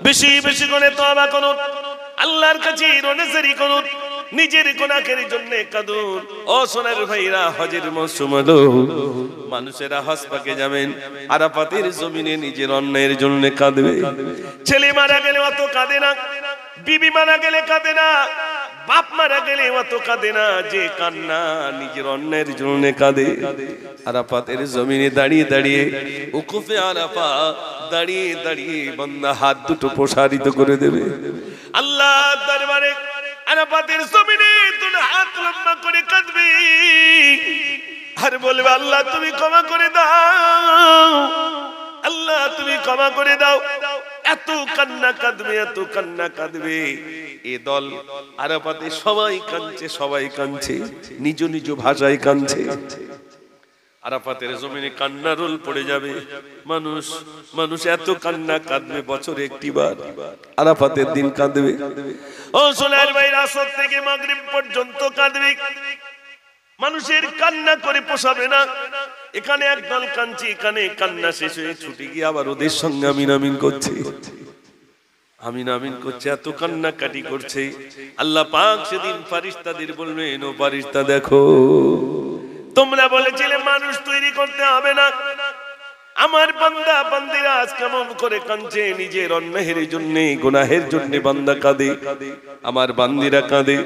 বেশি বেশি করে তওবা করুন, আল্লাহর কাছে রোনাজারি করুন, নিজের গুনাহের জন্য কাঁদুন। ও সোনার ভাইরা, হজের মৌসুম হলো, মানুষেরা হজ পাকে যাবেন, আরাফাতের জমিনে নিজের অন্যায়ের জন্য কাঁদবে। ছেলে মারা গেলে অত কাঁদে না, বিবি মারা গেলে কাঁদে না, বাপ মারা গেলে অত কাঁদে না, যে কান্না নিজের অন্যায়ের জন্য কাঁদে। আরাফাতের জমিনে দাঁড়িয়ে দাঁড়িয়ে, উকুফে আরাফা দাঁড়িয়ে দাঁড়িয়ে বান্দা হাত দুটো প্রসারিত করে দেবে আল্লাহ দরবারে। আরাফাতের জমিনে দুটো হাত লম্বা করে কাঁদবে আর বলবে আল্লাহ তুমি ক্ষমা করে দাও, আল্লাহ তুমি ক্ষমা করে দাও। এত কান্না কাঁদবে, এত কান্না কাঁদবে। এ দল আরাফাতে সবাই কাঁদছে, সবাই কাঁদছে, নিজ নিজ ভাষায় কাঁদছে। আরাফাতের জমিনে কান্নার রোল পড়ে যাবে। মানুষ এত কান্না কাঁদবে, বছরে একটিবার আরাফাতের দিন কাঁদবে। ও সোনার ভাই, আসর থেকে মাগরিব পর্যন্ত কাঁদবে। মানুষের কান্না করে পোষাবে না। এখানে একদল কাঁদছে, এখানে কান্না শেষ হয়ে ছুটে গিয়ে আবার ওদের সঙ্গে আমিন আমিন করছে, আমিন আমিন করছে, এত কান্না কাটি করছে। আল্লাহ পাক সেদিন ফারিস্তাদের বলবেন, ও ফারিস্তা দেখো, তোমরা বলেছিলে মানুষ তৈরি করতে হবে না, আমার বান্দা বান্দিরা আজ কেমন করে কাঁদছে, নিজের অন্যায়ের জন্য, গুনাহের জন্য বান্দা কাঁদে, আমার বান্দিরা কাঁদে।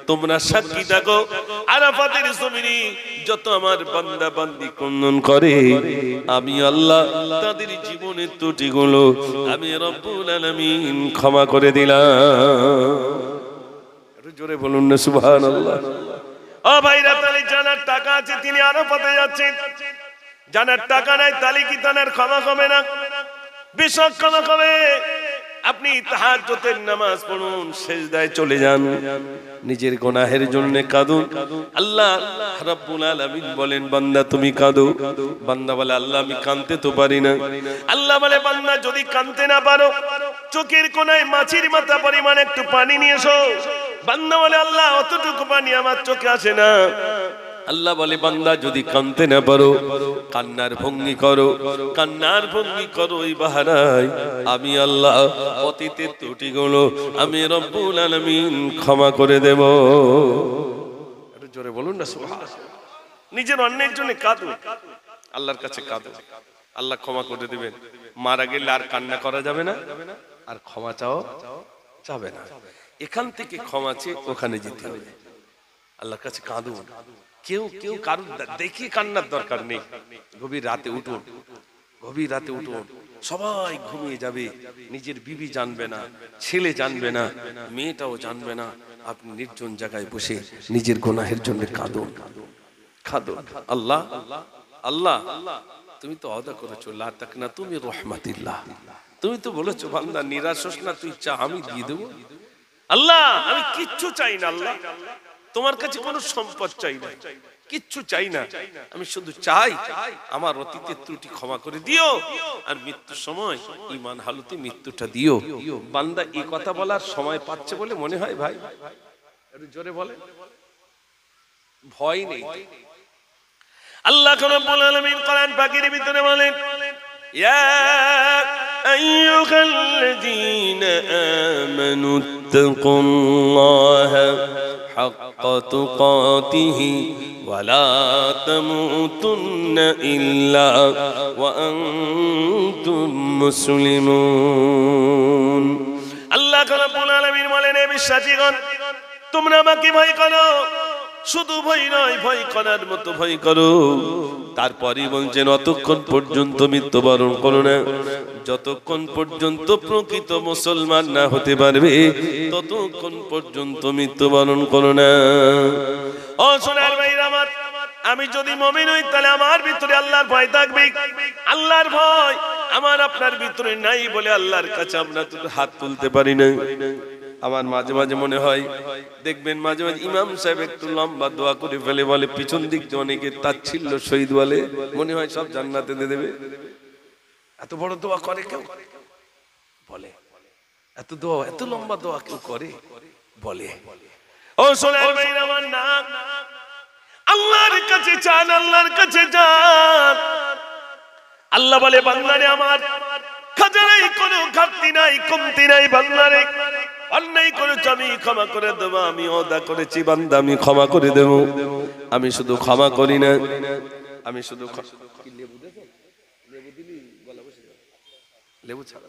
তোমরা সাক্ষী থাকো, আরাফাতের জমিনে যত আমার বান্দা বান্দি ক্রন্দন করে, আমি আল্লাহ তাদের জীবনের ত্রুটিগুলো আমি রব্বুল আলামিন ক্ষমা করে দিলাম। জোরে বলুন না সুবহানাল্লাহ। ও ভাইরা, তাহলে জানার টাকা আছে তিনি আরাফাতে যাচ্ছেন, জানার টাকা নাই তাহলে কি তার ক্ষমা হবে না? বেশক ক্ষমা হবে। আপনি তাহাজ্জুদের নামাজ পড়ুন, সিজদায় চলে যান, নিজের গুনাহের জন্য কাঁদুন। আল্লাহ রাব্বুল আলামিন বলেন, বান্দা তুমি কাঁদো। বান্দা বলে আল্লাহ আমি কাঁদতে তো পারি না। আল্লাহ বলে বান্দা যদি কাঁদতে না পারো, চোখের কোণায় মাছির মাথা পরিমাণ একটু পানি নিয়ে এসো। বান্দা বলে আল্লাহ অতটুকু পানি আমার চোখে আসে না। আল্লাহ বলে বান্দা যদি কাঁদতে না পারো, কান্নার ভঙ্গি করো, কান্নার ভঙ্গি করো, এই বাহারায় আমি আল্লাহ অতীতের ত্রুটিগুলো আমি রব্বুল আলামিন ক্ষমা করে দেব। জোরে না সুবহানাল্লাহ। নিজের অন্যের জন্য কাঁদো, আল্লাহর কাছে কাঁদো, আল্লাহ ক্ষমা করে দিবেন। মারা গেলে আর কান্না করা যাবে না, আর ক্ষমা চাও যাবে না। এখান থেকে ক্ষমা চেয়ে ওখানে যেতে হবে। আল্লাহর কাছে কাঁদো। কেউ কেউ কারো দেখে কান্নার দরকার নেই। গভীর রাতে উঠুন, গভীর রাতে উঠুন, সবাই ঘুমিয়ে যাবে, নিজের বিবি জানবে না, ছেলে জানবে না, মেয়েটাও জানবে না। আপনি নির্জন জায়গায় বসে নিজের গুনাহের জন্য কাঁদুন, কাঁদুন। আল্লাহ আল্লাহ তুমি তো ওয়াদা করেছো লা তাকনা তুমি রহমাতিল্লাহ, তুমি তো বলেছো বান্দা নিরাশ হোস না, তুই চা আমি দিয়ে দেবো। আল্লাহ আমি কিচ্ছু চাই না, আল্লাহ তোমার কাছে কোনো সম্পদ চাই না, কিচ্ছু চাই না, আমি শুধু চাই আমার অতীতের ত্রুটি ক্ষমা করে দিও, আর মৃত্যুর সময় ঈমান হালতে মৃত্যুটা দিও। বান্দা এই কথা বলার সময় পাচ্ছে বলে মনে হয় ভাই, একটু জোরে বলে, ভয় নেই। আল্লাহ রাব্বুল আলামিন কোরআন পাকের ভিতরে বলেন, ইয়া আইয়ুহাল্লাযীনা আমানুত্তাকুল্লাহা হাক্কা তুকাতিহি ওয়া লা তামুতুন্না ইল্লা ওয়া আনতুম মুসলিমুন। আল্লাহ রাব্বুল আলামিন বলেন, হে বিশ্বাসীগণ তোমরা আমাকে ভয় করো, শুধু ভয় নয় ভয় করার মতো ভয় করো। তারপরই বলছেন অতক্ষণ পর্যন্ত মৃত্যুবরণ করো না, যতক্ষণ পর্যন্ত প্রকৃত মুসলমান না হতে পারবে ততক্ষণ পর্যন্ত মৃত্যুবরণ করো না। ও সোনার ভাইরা আমার, আমি যদি মুমিন হই তাহলে আমার ভিতরে আল্লাহর ভয় থাকবে। আল্লাহর ভয় আমার আপনার ভিতরে নাই বলে আল্লাহর কাছে আমরা তো হাত তুলতে পারি না। আমার মাঝে মাঝে মনে হয়, দেখবেন মাঝে মাঝে ইমাম সাহেব একটু লম্বা দোয়া করে ফেলে, বলে পিছন দিক যে অনেকে তাচ্ছিল্য শহীদ বলে, মনে হয় সব জান্নাতে দিয়ে দেবে। এত বড় দোয়া করে কেউ বলে, এত দোয়া এত লম্বা দোয়া কেউ করে বলে। ও সোনার ভাইরা আমার, না আল্লাহর কাছে চান, আল্লাহর কাছে যান। আল্লাহ বলে বান্দারে আমার খাজানায় কোনো ঘাটতি নাই, কমতি নাই, বান্দারে অন্যায় করেছ আমি ক্ষমা করে দেব, আমি ওয়াদা করেছি বান্দা আমি ক্ষমা করে দেব। আমি শুধু ক্ষমা করি না, আমি শুধু লেবু ছাড়া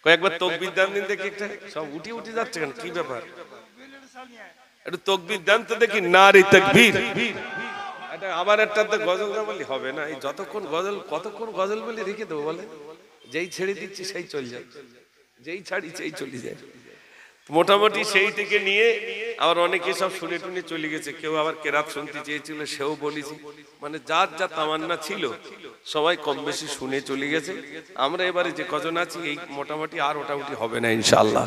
কয়েকবার তাকবীর দেন দিন দেখি, একটা সব উঠি উঠি যাচ্ছে কেন, কি ব্যাপার? একটু তাকবীর দেন তো দেখি, নারে তাকবীর। এটা আবার একটা গজল না বলি হবে না, এই যতক্ষণ গজল কতক্ষণ গজল বলে রেখে দেবো বলে, যেই ছেড়ে দিচ্ছি সেই চলে যায়, যেই ছাড়ি সেই চলে যায়। মোটামুটি সেই থেকে নিয়ে আবার অনেকে সব শুনে টুনে চলে গেছে, কেউ আবার কেরাত শুনতে চেয়েছিল সেও বলেছি, মানে যার যা তামান্না ছিল সবাই কম বেশি শুনে চলে গেছে। আমরা এবারে যে কজন আছি এই মোটামুটি আর ওটাউটি হবে না ইনশাআল্লাহ।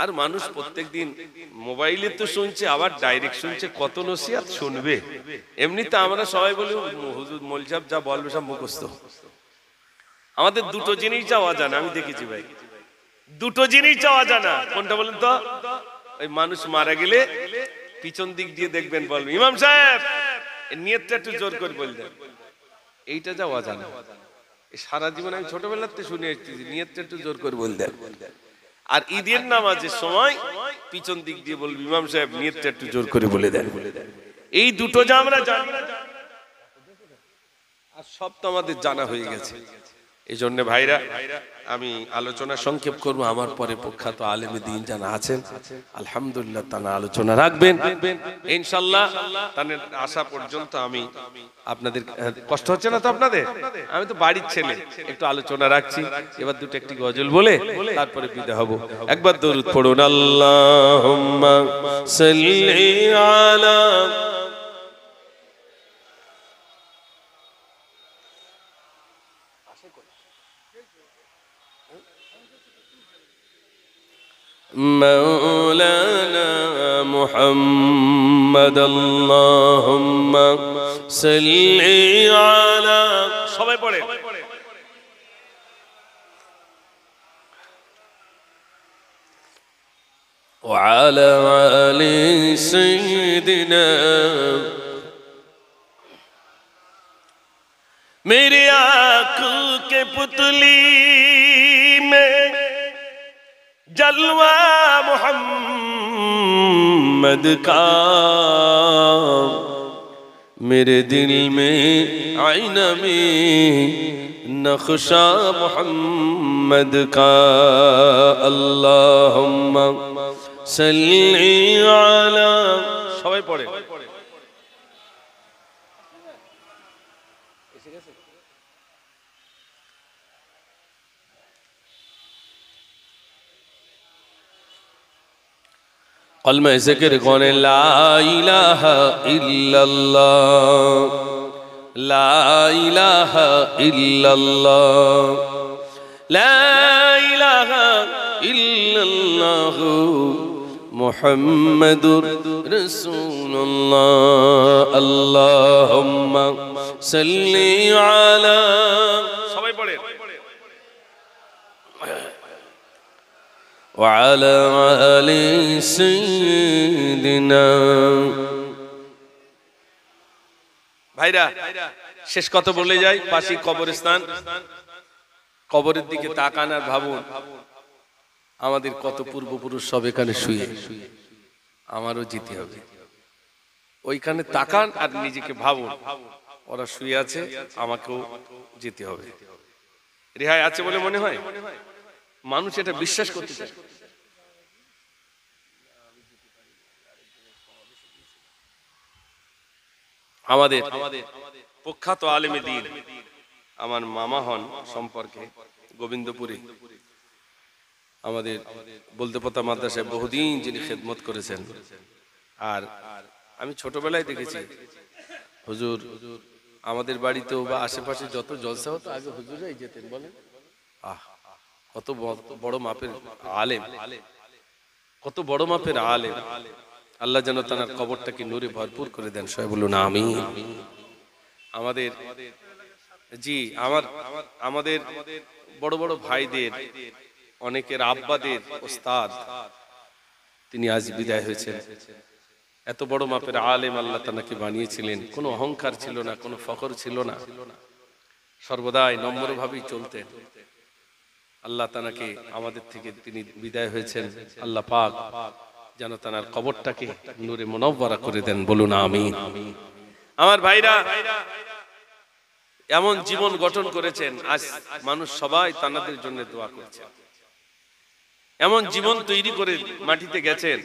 আর মানুষ প্রত্যেকদিন মোবাইলে তো শুনছে, আবার ডাইরেক্ট শুনছে, কত নসিহত শুনবে। এমনিতে আমরা সবাই বলি হুজুর মৌলভী সাহেব যা বলবে সব মুখস্থ। আমাদের দুটো জিনিস যাওয়া জানা, আমি দেখেছি ভাই, দুটো জিনিস যাওয়া জানা। কোনটা বলেন তো? ওই মানুষ মারা গেলে পিছন দিক দিয়ে দেখবেন বলবে, ইমাম সাহেব নিয়তটা একটু জোর করে বলবেন, এইটা যাওয়া জানা। সারা জীবন আমি ছোটবেলাতে শুনে এসেছি নিয়তটা একটু জোর করে বলতেন। আর ঈদের নামাজের সময় পিছন দিক দিয়ে বলবে, ইমাম সাহেব নিয়তটা একটু জোর করে বলে দেন। এই দুটো যা আমরা জানি, আর সব তো আমাদের জানা হয়ে গেছে। এই জন্য ভাইরা আমি আলোচনা সংক্ষেপ করব, আমার পরে প্রখ্যাত আলেমে দ্বীন যারা আছেন আলহামদুলিল্লাহ তারা আলোচনা রাখবেন ইনশাআল্লাহ। তাদের আসা পর্যন্ত আমি আপনাদের কষ্ট হচ্ছে না তো আপনাদের? আমি তো বাড়ির ছেলে, একটু আলোচনা রাখছি। এবার দুটো একটি গজল বলে তারপরে বিদায় হব। একবার দরুদ পড়ুন, আল্লাহুম্মা সাল্লি আলা مولانا محمد اللهم صل على সবাই পড়ে وعلى آل سيدنا मेरे आंखों के पुतली में जलवा मोहम्मद मोहम्मद का, मेरे दिल में आईना में नक्शा मोहम्मद का। अल्लाहुम्मा सल्ली अला, সবাই পড়ে। कलमा ज़िक्र कौन ला इलाहा इल्लल्लाह, ला इलाहा इल्लल्लाह, ला इलाहा इल्लल्लाह मुहम्मदुर रसूलुल्लाह। अल्लाहुम्मा सल्ली अला, সবাই পড়ে, وعلى آل سيدنا। ভাইরা শেষ কথা বলে যাই, পাশে কবরস্থান, কবরের দিকে তাকান আর ভাবুন আমাদের কত পূর্বপুরুষ সব এখানে শুয়ে, আমারও যেতে হবে। ওইখানে তাকান আর নিজেকে ভাবুন ওরা শুয়ে আছে, আমাকেও যেতে হবে। রেহাই আছে বলে মনে হয়? মানুষ এটা বিশ্বাস করতে চায়। আমাদের প্রখ্যাত আলেমে দ্বীন আমার মামা হন সম্পর্কে গোবিন্দপুরে, আমাদের বলদেপতা মাদ্রাসায় বহুদিন যিনি খেদমত করেছেন। আর আমি ছোটবেলায় দেখেছি হুজুর আমাদের বাড়িতেও বা আশেপাশে যত জলসা হতো আগে হুজুরাই যেতেন। বলেন কত বড় মাপের আলেম, কত বড় মাপের আলেম। আল্লাহ যেন তার কবরটাকে নূরে ভরপুর করে দেন, সবাই বলুন আমিন। আমাদের জি আমাদের বড় বড় ভাইদের অনেকের আব্বাদের ওস্তাদ তিনি আজ বিদায় হয়েছেন। এত বড় মাপের আলেম আল্লাহ তাকে বানিয়েছিলেন, কোনো অহংকার ছিল না, কোনো ফখর ছিল না, সর্বদাই নম্রভাবেই চলতেন। আল্লাহ তানাকে আমাদের থেকে তিনি বিদায় হয়েছেন। আল্লাহ পাক যেন তানার কবরটাকে নূরে মুনাওয়ারা করে দেন, বলুন আমিন। আমার ভাইরা এমন জীবন গঠন করেছেন, আজ মানুষ সবাই তানাদের জন্য দোয়া করছে। এমন জীবন তৈরি করে মাটিতে গেছেন,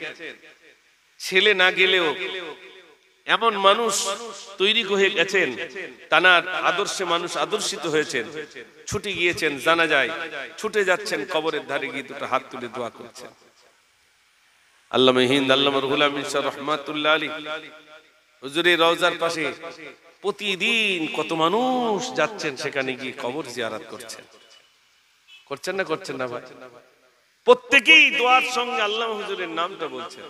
ছেলে না গেলেও এমন মানুষ তৈরি হয়ে গেছেন, তানার আদর্শে মানুষ আদর্শিত হয়েছেন। ছুটে গিয়েছেন জানা যায়, ছুটে যাচ্ছেন কবরের ধারে গিয়ে দুটো হাত তুলে দোয়া করছেন। আল্লামা হিন্দ আল্লামা রুহুল আমিন শাহ রাহমাতুল্লাহ আলাইহি হুজুরের রওজার পাশে প্রতিদিন কত মানুষ যাচ্ছেন, সেখানে গিয়ে কবর জিয়ারত করছেন। করছেন না করছেন না ভাই? প্রত্যেকেই দোয়ার সঙ্গে আল্লামা হুজুরের নামটা বলছেন।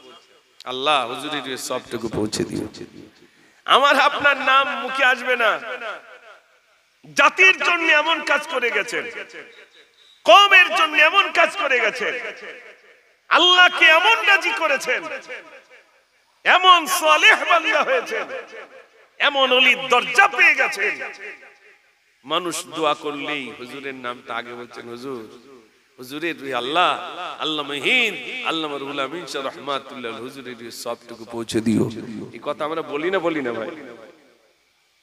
আল্লাহ হুজুরের সবটুকু পৌঁছে দিও। আমার আপনার নাম মুখে আসবে না, জাতির জন্য এমন কাজ করে গেছেন, কওমের জন্য এমন কাজ করে গেছেন, আল্লাহকে এমন রাজি করেছেন, এমন সালেহ বান্দা হয়েছেন, এমন ওলির দরজা পেয়ে গেছেন। মানুষ দোয়া করলেই হুজুরের নামটা আগে বলছেন, হুজুর হুজুরের আল্লাহ আল্লামা হিন্দ আল্লামা রুহুল আমিন শাহ রাহমাতুল্লাহ হুজুরের সবটুকু পৌঁছে দিও। এই কথা আমরা বলি না ভাই?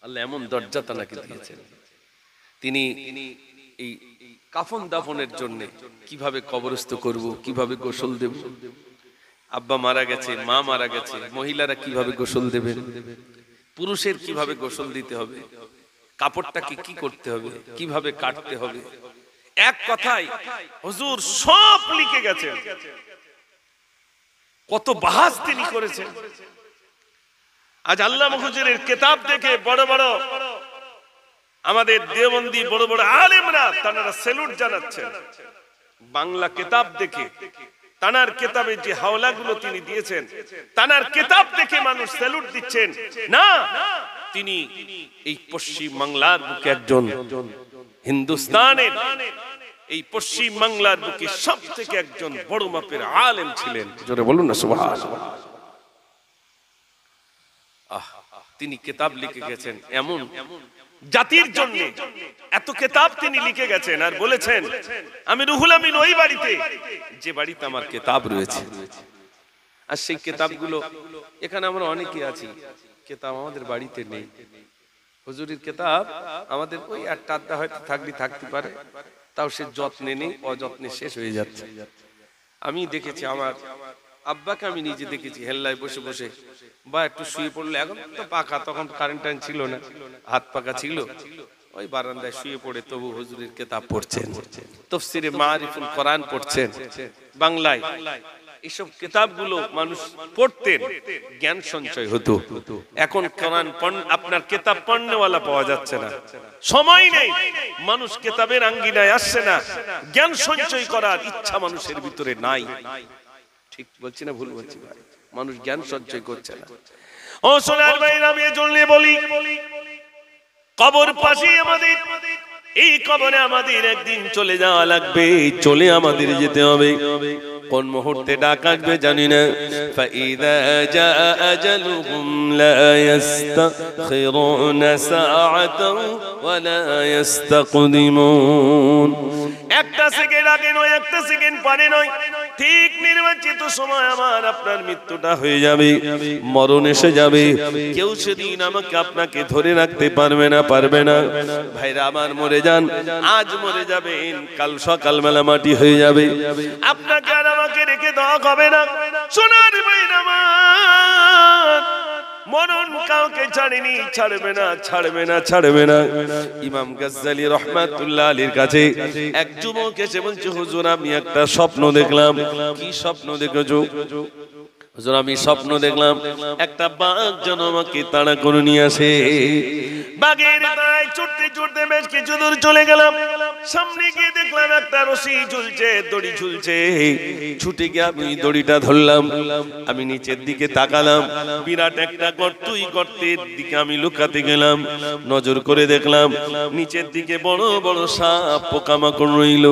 আল্লাহ এমন দরজা তানাকে দিয়েছেন। তিনি এই কাফন দাফনের জন্য কিভাবে কবরস্থ করব, কিভাবে গোসল দেব, আব্বা মারা গেছে, মা মারা গেছে, মহিলারা কিভাবে গোসল দেবেন, পুরুষের কিভাবে গোসল দিতে হবে, কাপড়টাকে কি করতে হবে, কিভাবে কাটতে হবে, এক কথায় হুজুর সব লিখে গেছেন। কত বাহাস তিনি করেছেন। আজ আল্লামা হুজুরের কিতাব দেখে বড় বড় আমাদের দেওবন্দি বড় বড় আলেমরা তারা স্যালুট জানাচ্ছেন। বাংলা কিতাব দেখে তানার কিতাবে যে হাওলাগুলো তিনি দিয়েছেন, তানার কিতাব দেখে মানুষ স্যালুট দিচ্ছেন। না, তিনি এই পশ্চিম বাংলার বুকে একজন, হিন্দুস্তানের এই পশ্চিম বাংলার বুকে সবথেকে একজন বড় মাপের আলেম ছিলেন। জোরে বলুন না সুবহানাল্লাহ। তিনি কিতাব লিখে গেছেন, এমন জাতির জন্য এত কিতাব তিনি লিখে গেছেন। আর বলেছেন, আমি রুহুল আমিন ওই বাড়িতে যে বাড়িতে আমার কিতাব রয়েছে। আর সেই কিতাবগুলো এখানে আমরা অনেকে আছি, কিতাব আমাদের বাড়িতে নেই। হুজুরের কিতাব আমাদের ওই একটা আধটা হয়তো থাকতে পারে, তাও সে যত্নে নেই, অযত্নে শেষ হয়ে যাচ্ছে। আমি দেখেছি আমার আব্বাকে, আমি নিজে দেখেছি হেল্লায় বসে বসে বা একটু শুয়ে পড়লো, এখন তো পাকা, তখন কারেন্ট টাইন ছিল না, হাত পাকা ছিল, ওই বারান্দায় শুয়ে পড়ে তবু হুজুরের কিতাব পড়ছেন, তাফসীরে মারিফুল কোরআন পড়ছেন বাংলায়। এইসব কিতাবগুলো মানুষ পড়তেন, জ্ঞান সঞ্চয় হতো। এখন কোরআন আপনার কিতাব পড়নেওয়ালা পাওয়া যাচ্ছে না, সময় নেই, মানুষ কিতাবের আঙ্গিনায় আসছে না, জ্ঞান সঞ্চয় করার ইচ্ছা মানুষের ভিতরে নাই। ঠিক বলছি না ভুল বলছি ভাই? মানুষ জ্ঞান সঞ্চয় করছে না। ও সোনার ভাইরা, আমি এজন্য বলি কবর পাশে আমাদের, এই কবরে আমাদের একদিন চলে যাওয়া লাগবে, চলে আমাদের যেতে হবে। কোন মুহূর্তে ডাক আসবে জানি না। ফাইদা জা আজালুহুম লা ইস্তাখিরুনা সাআতান ওয়া লা ইস্তাকদিমুন। একটা সেকেন্ড আগে নয়, একটা সেকেন্ড পরে নয়, ঠিক নির্বাচিত সময় আমার আপনার মৃত্যুটা হয়ে যাবে, মরণ এসে যাবে। কেউ সেদিন আমাকে আপনাকে ধরে রাখতে পারবে না। ভাইরা আমার, মরে যান, আজ মরে যাবেন, কাল সকালবেলা মাটি হয়ে যাবে, আপনাকে আর আমাকে রেখে দেওয়া হবে না। সোনার ভাইরা আমার, মরণ কাউকে ছাড়েনি, ছাড়বে না। ইমাম গাজ্জালী রাহমাতুল্লাহ আলাইহির কাছে এক যুবক এসে বলছে, হুজুর আমি একটা স্বপ্ন দেখলাম। কি স্বপ্ন দেখেছো? হুজুর আমি স্বপ্ন দেখলাম একটা বাঘ যেন আমাকে তাড়া করে নিয়ে আসে। বাঘের তাড়ায় ছুটতে বেশ কিছু দূর চলে গেলাম, সামনে গিয়ে দেখলাম একটা রশি ঝুলছে, দড়ি ঝুলছে। ছুটে গিয়ে আমি দড়িটা ধরলাম, আমি নিচের দিকে তাকালাম, বিরাট একটা গর্ত, গর্তের দিকে আমি লুকাতে গেলাম। নজর করে দেখলাম নিচের দিকে বড় বড় সাপ পোকামাকড় রইল।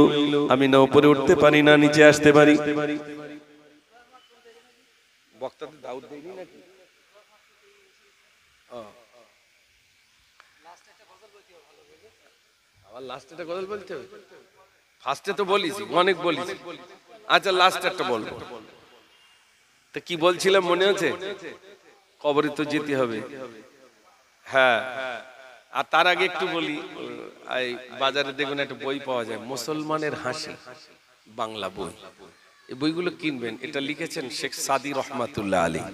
আমি না উপরে উঠতে পারি না নিচে আসতে পারি। বক্তাদের দাউদ দেয়নি নাকি? আবার লাস্ট একটা গজল বলতে হবে? ফার্স্টে তো বলিস, অনেক বলিস। আচ্ছা লাস্ট একটা বলবো। তো কি বলছিলাম মনে আছে? কবরে তো যেতে হবে, হ্যাঁ। আর তার আগে একটু বলি, এই বাজারে দেখুন একটা বই পাওয়া যায়, মুসলমানের হাসি, বাংলা বই। এই বইগুলো কিনবেন। এটা লিখেছেন শেখ সাদি রহমাতুল্লাহ আলাইহি,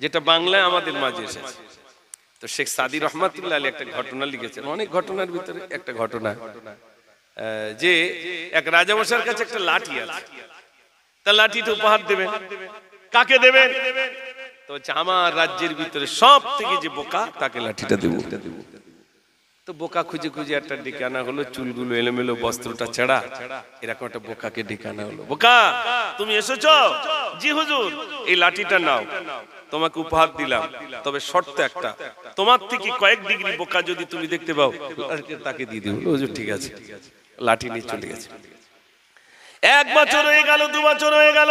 যেটা বাংলায় আমাদের মাঝে এসেছে। তো শেখ সাদি রহমাতুল্লাহ আলাইহি একটা ঘটনা লিখেছেন, অনেক ঘটনার ভিতরে একটা ঘটনা, যে এক রাজামশাইয়ের কাছে একটা লাঠি আছে, তা লাঠিটা উপহার দেবেন। কাকে দেবেন? তো হচ্ছে আমার রাজ্যের ভিতরে সব থেকে যে বোকা তাকে লাঠিটা দেব। তো বোকা খুঁজে একটা ডেকে আনা হলো, চুলগুলো এলোমেলো, বস্ত্রটা ছেঁড়া, এরকম একটা বোকাকে ডেকে আনা হলো। বোকা তুমি এসেছো? জি হুজুর। এই লাঠিটা নাও, তোমাকে উপহার দিলাম, তবে শর্ত একটা, তোমার থেকে কয়েক ডিগ্রি বোকা যদি তুমি দেখতে পাও তাকে দিয়ে দিও। হুজুর ঠিক আছে। লাঠি নিয়ে চলে গেছে। 1 বছর হয়ে গেল, 2 বছর হয়ে গেল,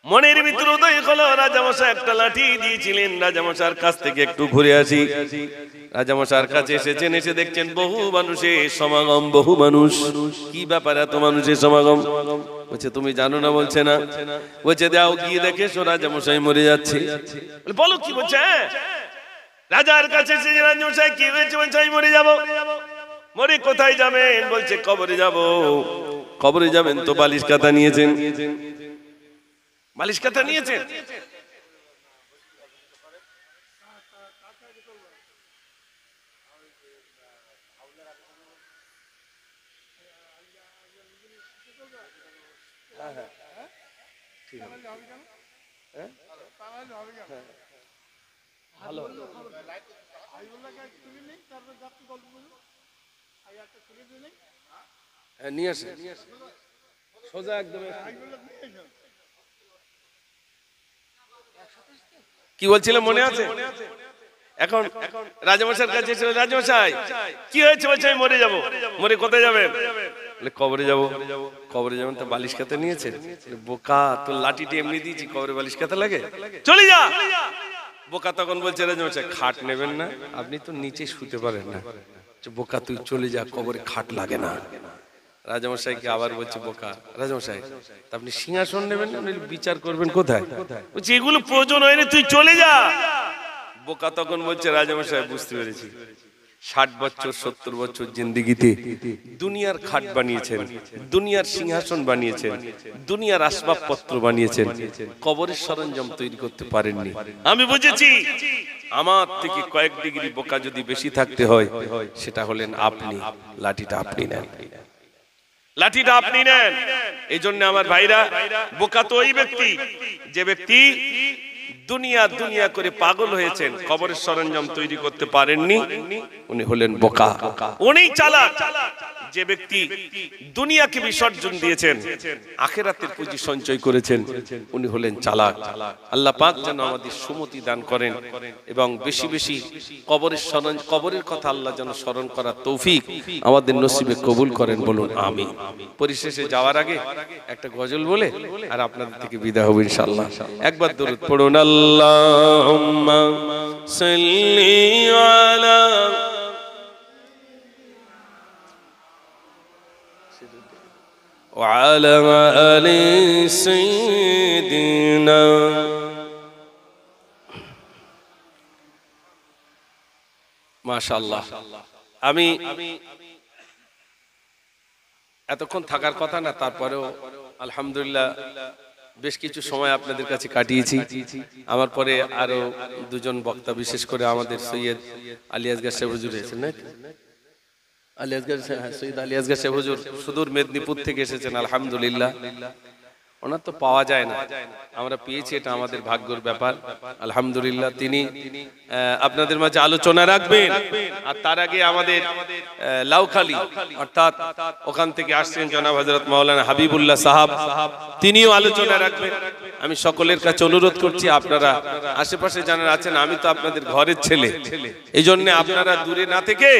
মনের ভিতরে উদয় হলো রাজামশাই একটা লাঠি দিয়েছিলেন, রাজামশাইয়ের কাছ থেকে একটু ঘুরে আসি। রাজামশাইয়ের কাছে এসেছেন, এসে দেখছেন বহু মানুষের সমাগম, বহু মানুষ। কি ব্যাপার এত মানুষের সমাগম? বলছে তুমি জানো না? বলছে না। বলছে দাও গিয়ে দেখে রাজামশাই মরে যাচ্ছে। বলো কি? বলছে রাজার কাছে এসে রাজামশাই কি হয়েছে? বলছে আমি মরে যাবো। মরে কোথায় যাবেন? বলছে কবরে যাব। কবরে যাবেন তো বালিশ কাঁথা নিয়েছেন? বালিশ কাঁথা নিয়েছেন? ভালো নিয়ে আসে সোজা একদম। কি বলছিলাম মনে আছে? এখন রাজামশাইয়ের কাছে ছিল, রাজামশাই কি হয়েছে? বলছে আমি মরে যাবো। মরে কোথায় যাবেন? কবরে যাবো। কবরে যাবেন তো বালিশ কাঁথা নিয়েছেন? বোকা, তো লাঠিটি এমনি দিয়েছি, কবরে বালিশ কাঁথা লাগে? চলে যা। বোকা তখন বলছে রাজামশাই খাট নেবেন না? আপনি তো নিচে শুতে পারেন না। বোকা তুই চলে যা, কবরে খাট লাগে না। রাজামশাইকে আবার বলছে বোকা। রাজামশাই আপনি সিংহাসন নেবেন না, বিচার করবেন কোথায়? বলছে এগুলো প্রয়োজন হয়নি, তুই চলে যা। বোকা তখন বলছে রাজামশাই বুঝতে পেরেছি, 60 বছর 70 বছর জিন্দেগিতে দুনিয়ার খাট বানিয়েছেন, দুনিয়ার সিংহাসন বানিয়েছেন, দুনিয়ার আসবাবপত্র বানিয়েছেন, কবরের সরঞ্জাম তৈরি করতে পারেননি। আমি বুঝেছি আমার থেকে কয়েক ডিগ্রি বোকা যদি বেশি থাকতে হয়, সেটা হলেন আপনি। লাঠিটা আপনি নেন, লাঠিটা আপনি নেন। এই জন্য আমার ভাইরা, বোকা তো ওই ব্যক্তি যে ব্যক্তি দুনিয়া দুনিয়া করে পাগল হয়েছেন, কবরের সরঞ্জাম তৈরি করতে পারেননি, উনি হলেন বোকা। উনি চালাক যে ব্যক্তি দুনিয়াকে বিসর্জন দিয়েছেন, আখিরাতের পুঁজি সঞ্চয় করেছেন, উনি হলেন চালাক। আল্লাহ পাক যেন আমাদের সুমতি দান করেন এবং বেশি বেশি কবরের কথা আল্লাহ যেন স্মরণ করার তৌফিক আমাদের নসিবে কবুল করেন, বলুন আমিন। পরিশেষে যাওয়ার আগে একটা গজল বলে আর আপনাদের থেকে বিদায় হব ইনশাআল্লাহ। একবার দরুদ পড়ুন, আল্লাহুম্মা সাল্লি আলা وعلى آل سيدنا। মাশাআল্লাহ, আমি এতক্ষণ থাকার কথা না, তারপরেও আলহামদুলিল্লাহ বেশ কিছু সময় আপনাদের কাছে কাটিয়েছি। আমার পরে আরো দুজন বক্তা, বিশেষ করে আমাদের সৈয়দ আলী আসগর সাহেব হুজুর এসেছেন, আলী আসগর সৈয়দ আলী আসগর সাহেব হুজুর সুদূর মেদিনীপুর থেকে এসেছেন। আলহামদুলিল্লাহ, ওনার তো পাওয়া যায় না, আমরা পেয়েছি, এটা আমাদের ভাগ্যের ব্যাপার। আলহামদুলিল্লাহ, তিনি আপনাদের মাঝে আলোচনা রাখবেন। আর তার আগে আমাদের লাউখালী অর্থাৎ ওখান থেকে আসছেন জনাব হযরত মাওলানা হাবিবুল্লাহ সাহাব, তিনিও আলোচনা রাখবেন। আমি সকলের কাছে অনুরোধ করছি, আপনারা আশেপাশে যারা আছেন, আমি তো আপনাদের ঘরের ছেলে, এই জন্য আপনারা দূরে না থেকে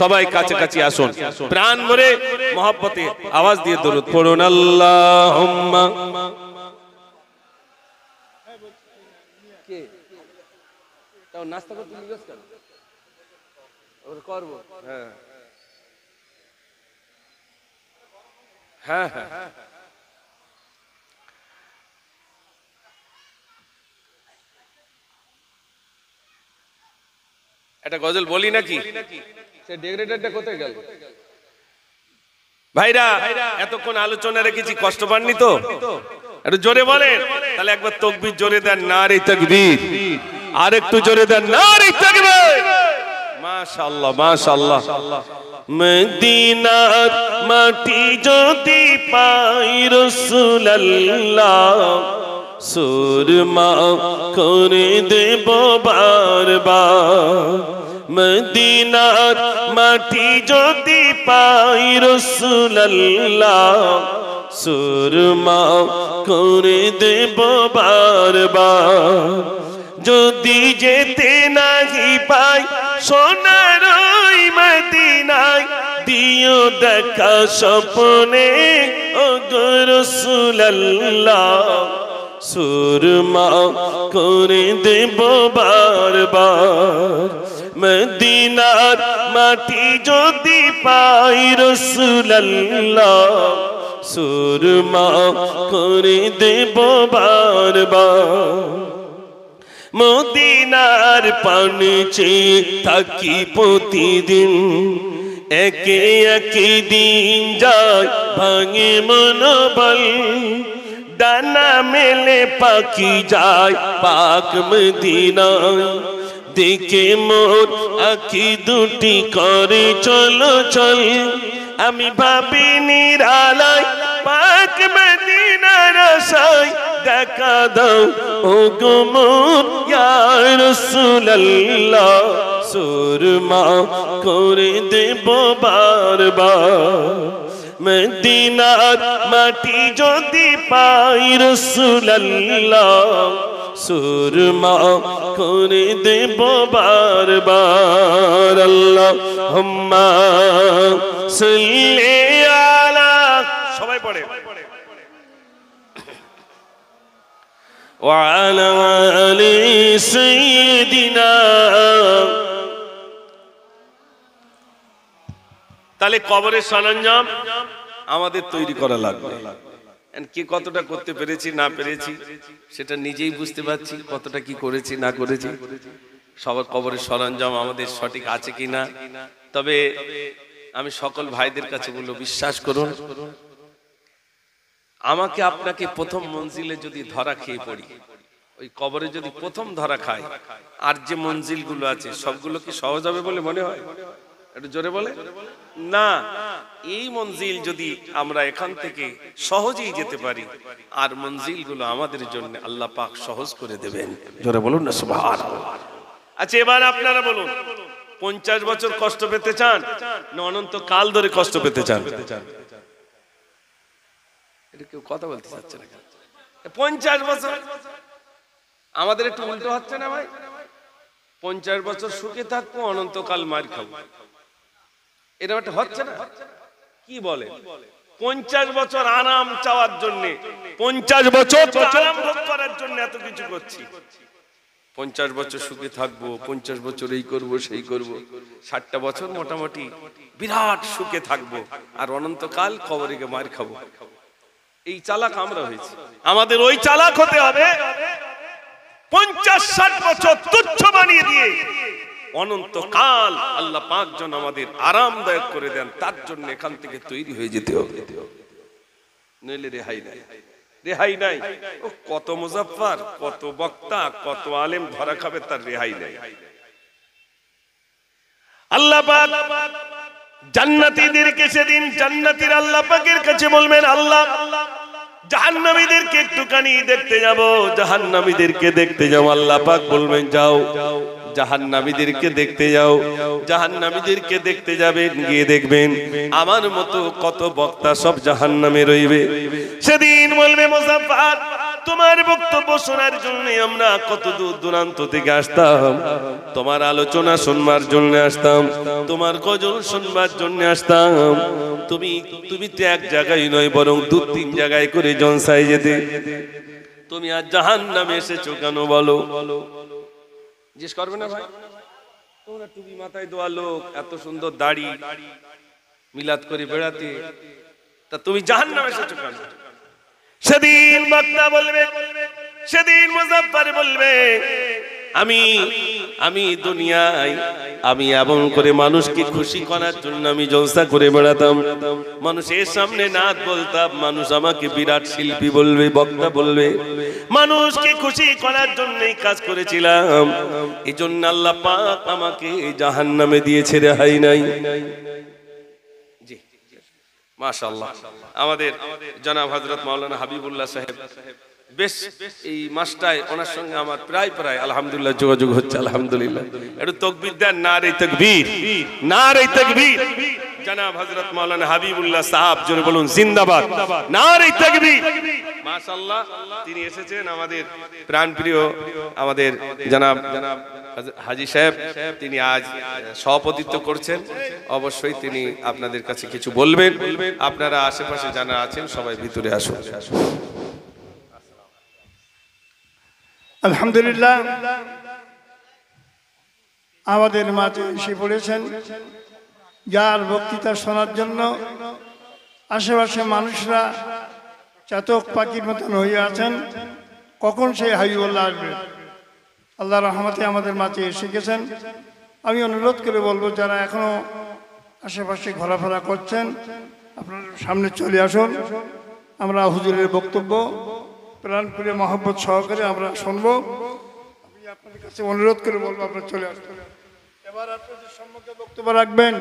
সবাই কাছাকাছি আসুন। প্রাণ ভরে মহব্বতে আওয়াজ দিয়ে দরুদ পড়ুন, আল্লাহুম্মা নাস্তা করতে জিজ্ঞেস কর করবো। হ্যাঁ হ্যাঁ হ্যাঁ, একটা গজল বলি নাকি? সে ডেকোরেটরটা কোথায় গেল? ভাইরা এতক্ষণ আলোচনা রেখেছি, কষ্ট পাননি তো? একটু জোরে বলেন, তাহলে একবার তাকবীর জোরে দেন, নারে তাকবীর। আর একটু জোরে দেন, নারে তাকবীর। মাশাআল্লাহ মাশাআল্লাহ। মদিনার মাটি যদি পাই রাসূলুল্লাহ, সুরমা করে দেব বারবার। মদিনার মাটি যদি পাই রাসূলুল্লাহ, সুরমা করে দেব বারবার। যদি যেতে নাহি পাই সোনার ওই মদিনায়, দিও দেখা স্বপ্নে ও গো রাসূলুল্লাহ, সুরমা করে দেব বারবার। মদিনার মাটি যদি পাই রাসূলুল্লাহ, সুরমা করে দেব বারবার। মদিনার পানে চেয়ে থাকি প্রতিদিন, একে একে দিন যায় ভাঙে মনোবল। ডানা মেলে পাখি যায় পাক মদিনায়, দেখে মোর আখি দুটি করে চলো চল। আমি ভাবি নিরালায় পাক মদিনার আশায়, দেখা দাও ও গো মোর ইয়া রাসূলুল্লাহ, সুরমা করে দেব বারবার। মদিনার মাটি যদি পাই রাসূলুল্লাহ, সুরমা করে দেব বারবার। আল্লাহুম্মা সাল্লি আলা, সবাই পড়ে, ওয়া আলা আলি সাইয়্যিদিনা। তাহলে কবরের সরঞ্জাম আমাদের তৈরি করা লাগবে। কে কতটা করতে পেরেছি না পেরেছি সেটা নিজেই বুঝতে পারছি, কতটা কি করেছি না করেছি। সবার কবরের সরঞ্জাম আমাদের সঠিক আছে কিনা। তবে আমি সকল ভাইদের কাছে বলবো, বিশ্বাস করুন, আমাকে আপনাকে প্রথম মঞ্জিলে যদি ধরা খেয়ে পড়ি, ওই কবরে যদি প্রথম ধরা খায়, আর যে মঞ্জিল গুলো আছে সবগুলো কি সহজ হবে বলে মনে হয়? একটু জোরে বলে না। এই মঞ্জিল যদি আমরা এখান থেকে সহজেই যেতে পারি, আর মঞ্জিল গুলো আমাদের জন্য আল্লাহ পাক সহজ করে দেবেন। জোরে বলুন না সুবহানাল্লাহ। আচ্ছা, এবার আপনারা বলুন, 50 বছর কষ্ট পেতে চান না অনন্ত কাল ধরে কষ্ট পেতে চান? এটা কেউ কথা বলতে চাচ্ছে না। 50 বছর আমাদের একটু উল্টো হচ্ছে না ভাই? 50 বছর সুখে থাকবো, অনন্তকাল মার খাবো, এটা একটা হচ্ছে না? কি বলে? 50 বছর আরাম চাওয়ার জন্য, 50 বছর আরাম ভোগ করার জন্য এত কিছু করছি। 50 বছর সুখে থাকবো, 50 বছর এই করব সেই করব, 60টা বছর মোটামুটি বিরাট সুখে থাকবো, আর অনন্তকাল কবরে গিয়ে মার খাবো। এই চালাক আমরা হয়েছি। আমাদের ওই চালাক হতে হবে 50-60 বছর তুচ্ছ বানিয়ে দিয়ে অনন্তকাল আল্লাহ পাক যেন আমাদের আরামদায়ক করে দেন, তার জন্য এখান থেকে তৈরি হয়ে যেতে হবে, নইলে রেহাই নাই। রেহাই নাই। ও কত মুজাফফর, কত বক্তা, কত আলেম ধরা খাবে, তার রেহাই নাই। আল্লাহ পাক জান্নাতীদেরকে সেদিন জান্নাতীরা আল্লাহ পাকের কাছে বলবেন, আল্লাহ জাহান্নামীদেরকে একটুখানি দেখতে যাব, জাহান্নামীদেরকে দেখতে যাও। আল্লাহ পাক বলবেন, যাও জাহান্নামীদেরকে দেখতে যাও। জাহান্নামীদেরকে দেখতে যাবেন, গিয়ে দেখবেন আমার মতো কত বক্তা সব জাহান্নামে রইবে। সেদিন বলবে, মুজাফফর তোমার বক্তব্য শোনার জন্য আমরা কত দূর দূরান্ত থেকে আসতাম, তোমার আলোচনা শুনবার জন্য আসতাম, তোমার গজল শুনবার জন্য আসতাম। তুমি তো এক জায়গায় নয়, বরং 2-3 জায়গায় করে জলসায় যেতে। তুমি আজ জাহান্নামে এসেছো কেন বলো? জিজ্ঞেস করবে না ভাই? তোমরা টুপি মাথায় দেওয়া লোক, এত সুন্দর দাড়ি, মিলাদ করে বেড়াতে, তা তুমি জাহান্নামে এসেছো কেন? সেদিন বক্তা বলবে, সেদিন মুজাফফর বলবে, আমি দুনিয়ায় আমি এমন করে মানুষকে খুশি করার জন্য আমি জলসা করে বেড়াতাম, মানুষের সামনে নাচ বলতাম, মানুষ আমাকে বিরাট শিল্পী বলবে, বক্তা বলবে। মানুষকে খুশি করার জন্যই কাজ করেছিলাম, এই জন্য আল্লাহ পাক আমাকে জাহান্নামে দিয়েছে, রেহাই নাই। জি মাশাআল্লাহ, আমাদের জনাব হযরত মাওলানা হাবিবুল্লাহ সাহেব, বেশ এই মাসটায় ওনার সঙ্গে আমার প্রায় আলহামদুলিল্লাহ যোগাযোগ হচ্ছে। আলহামদুলিল্লাহ, একটু তাকবীর দেন, নারে তাকবীর, নারে তাকবীর। জনাব হযরত মাওলানা হাবিবুল্লাহ সাহেব, জোরে বলুন জিন্দাবাদ, নারে তাকবীর। মাশাআল্লাহ, তিনি এসেছেন আমাদের প্রাণপ্রিয় আমাদের জনাব হাজী সাহেব, তিনি আজ সভাপতিত্ব করছেন। অবশ্যই তিনি আপনাদের কাছে কিছু বলবেন। আপনারা আশেপাশে যারা আছেন সবাই ভিতরে আসুন। আলহামদুলিল্লাহ, আমাদের মাঝে এসে পড়েছেন, যার বক্তৃতা শোনার জন্য আশেপাশে মানুষরা চাতক পাখির মতন হয়ে আছেন, কখন সেই হাবিবুল্লাহ আসবে। আল্লাহ রহমতে আমাদের মাঝে এসে গেছেন। আমি অনুরোধ করে বলবো, যারা এখনো আশেপাশে ঘোরাফেরা করছেন, আপনারা সামনে চলে আসুন। আমরা হুজুরের বক্তব্য প্রাণ করে মহব্বত সহকারে আমরা শুনবো। আমি আপনাদের কাছে অনুরোধ করে বলবো, আপনারা চলে আসুন। এবার আপনাদের সম্মুখে বক্তব্য রাখবেন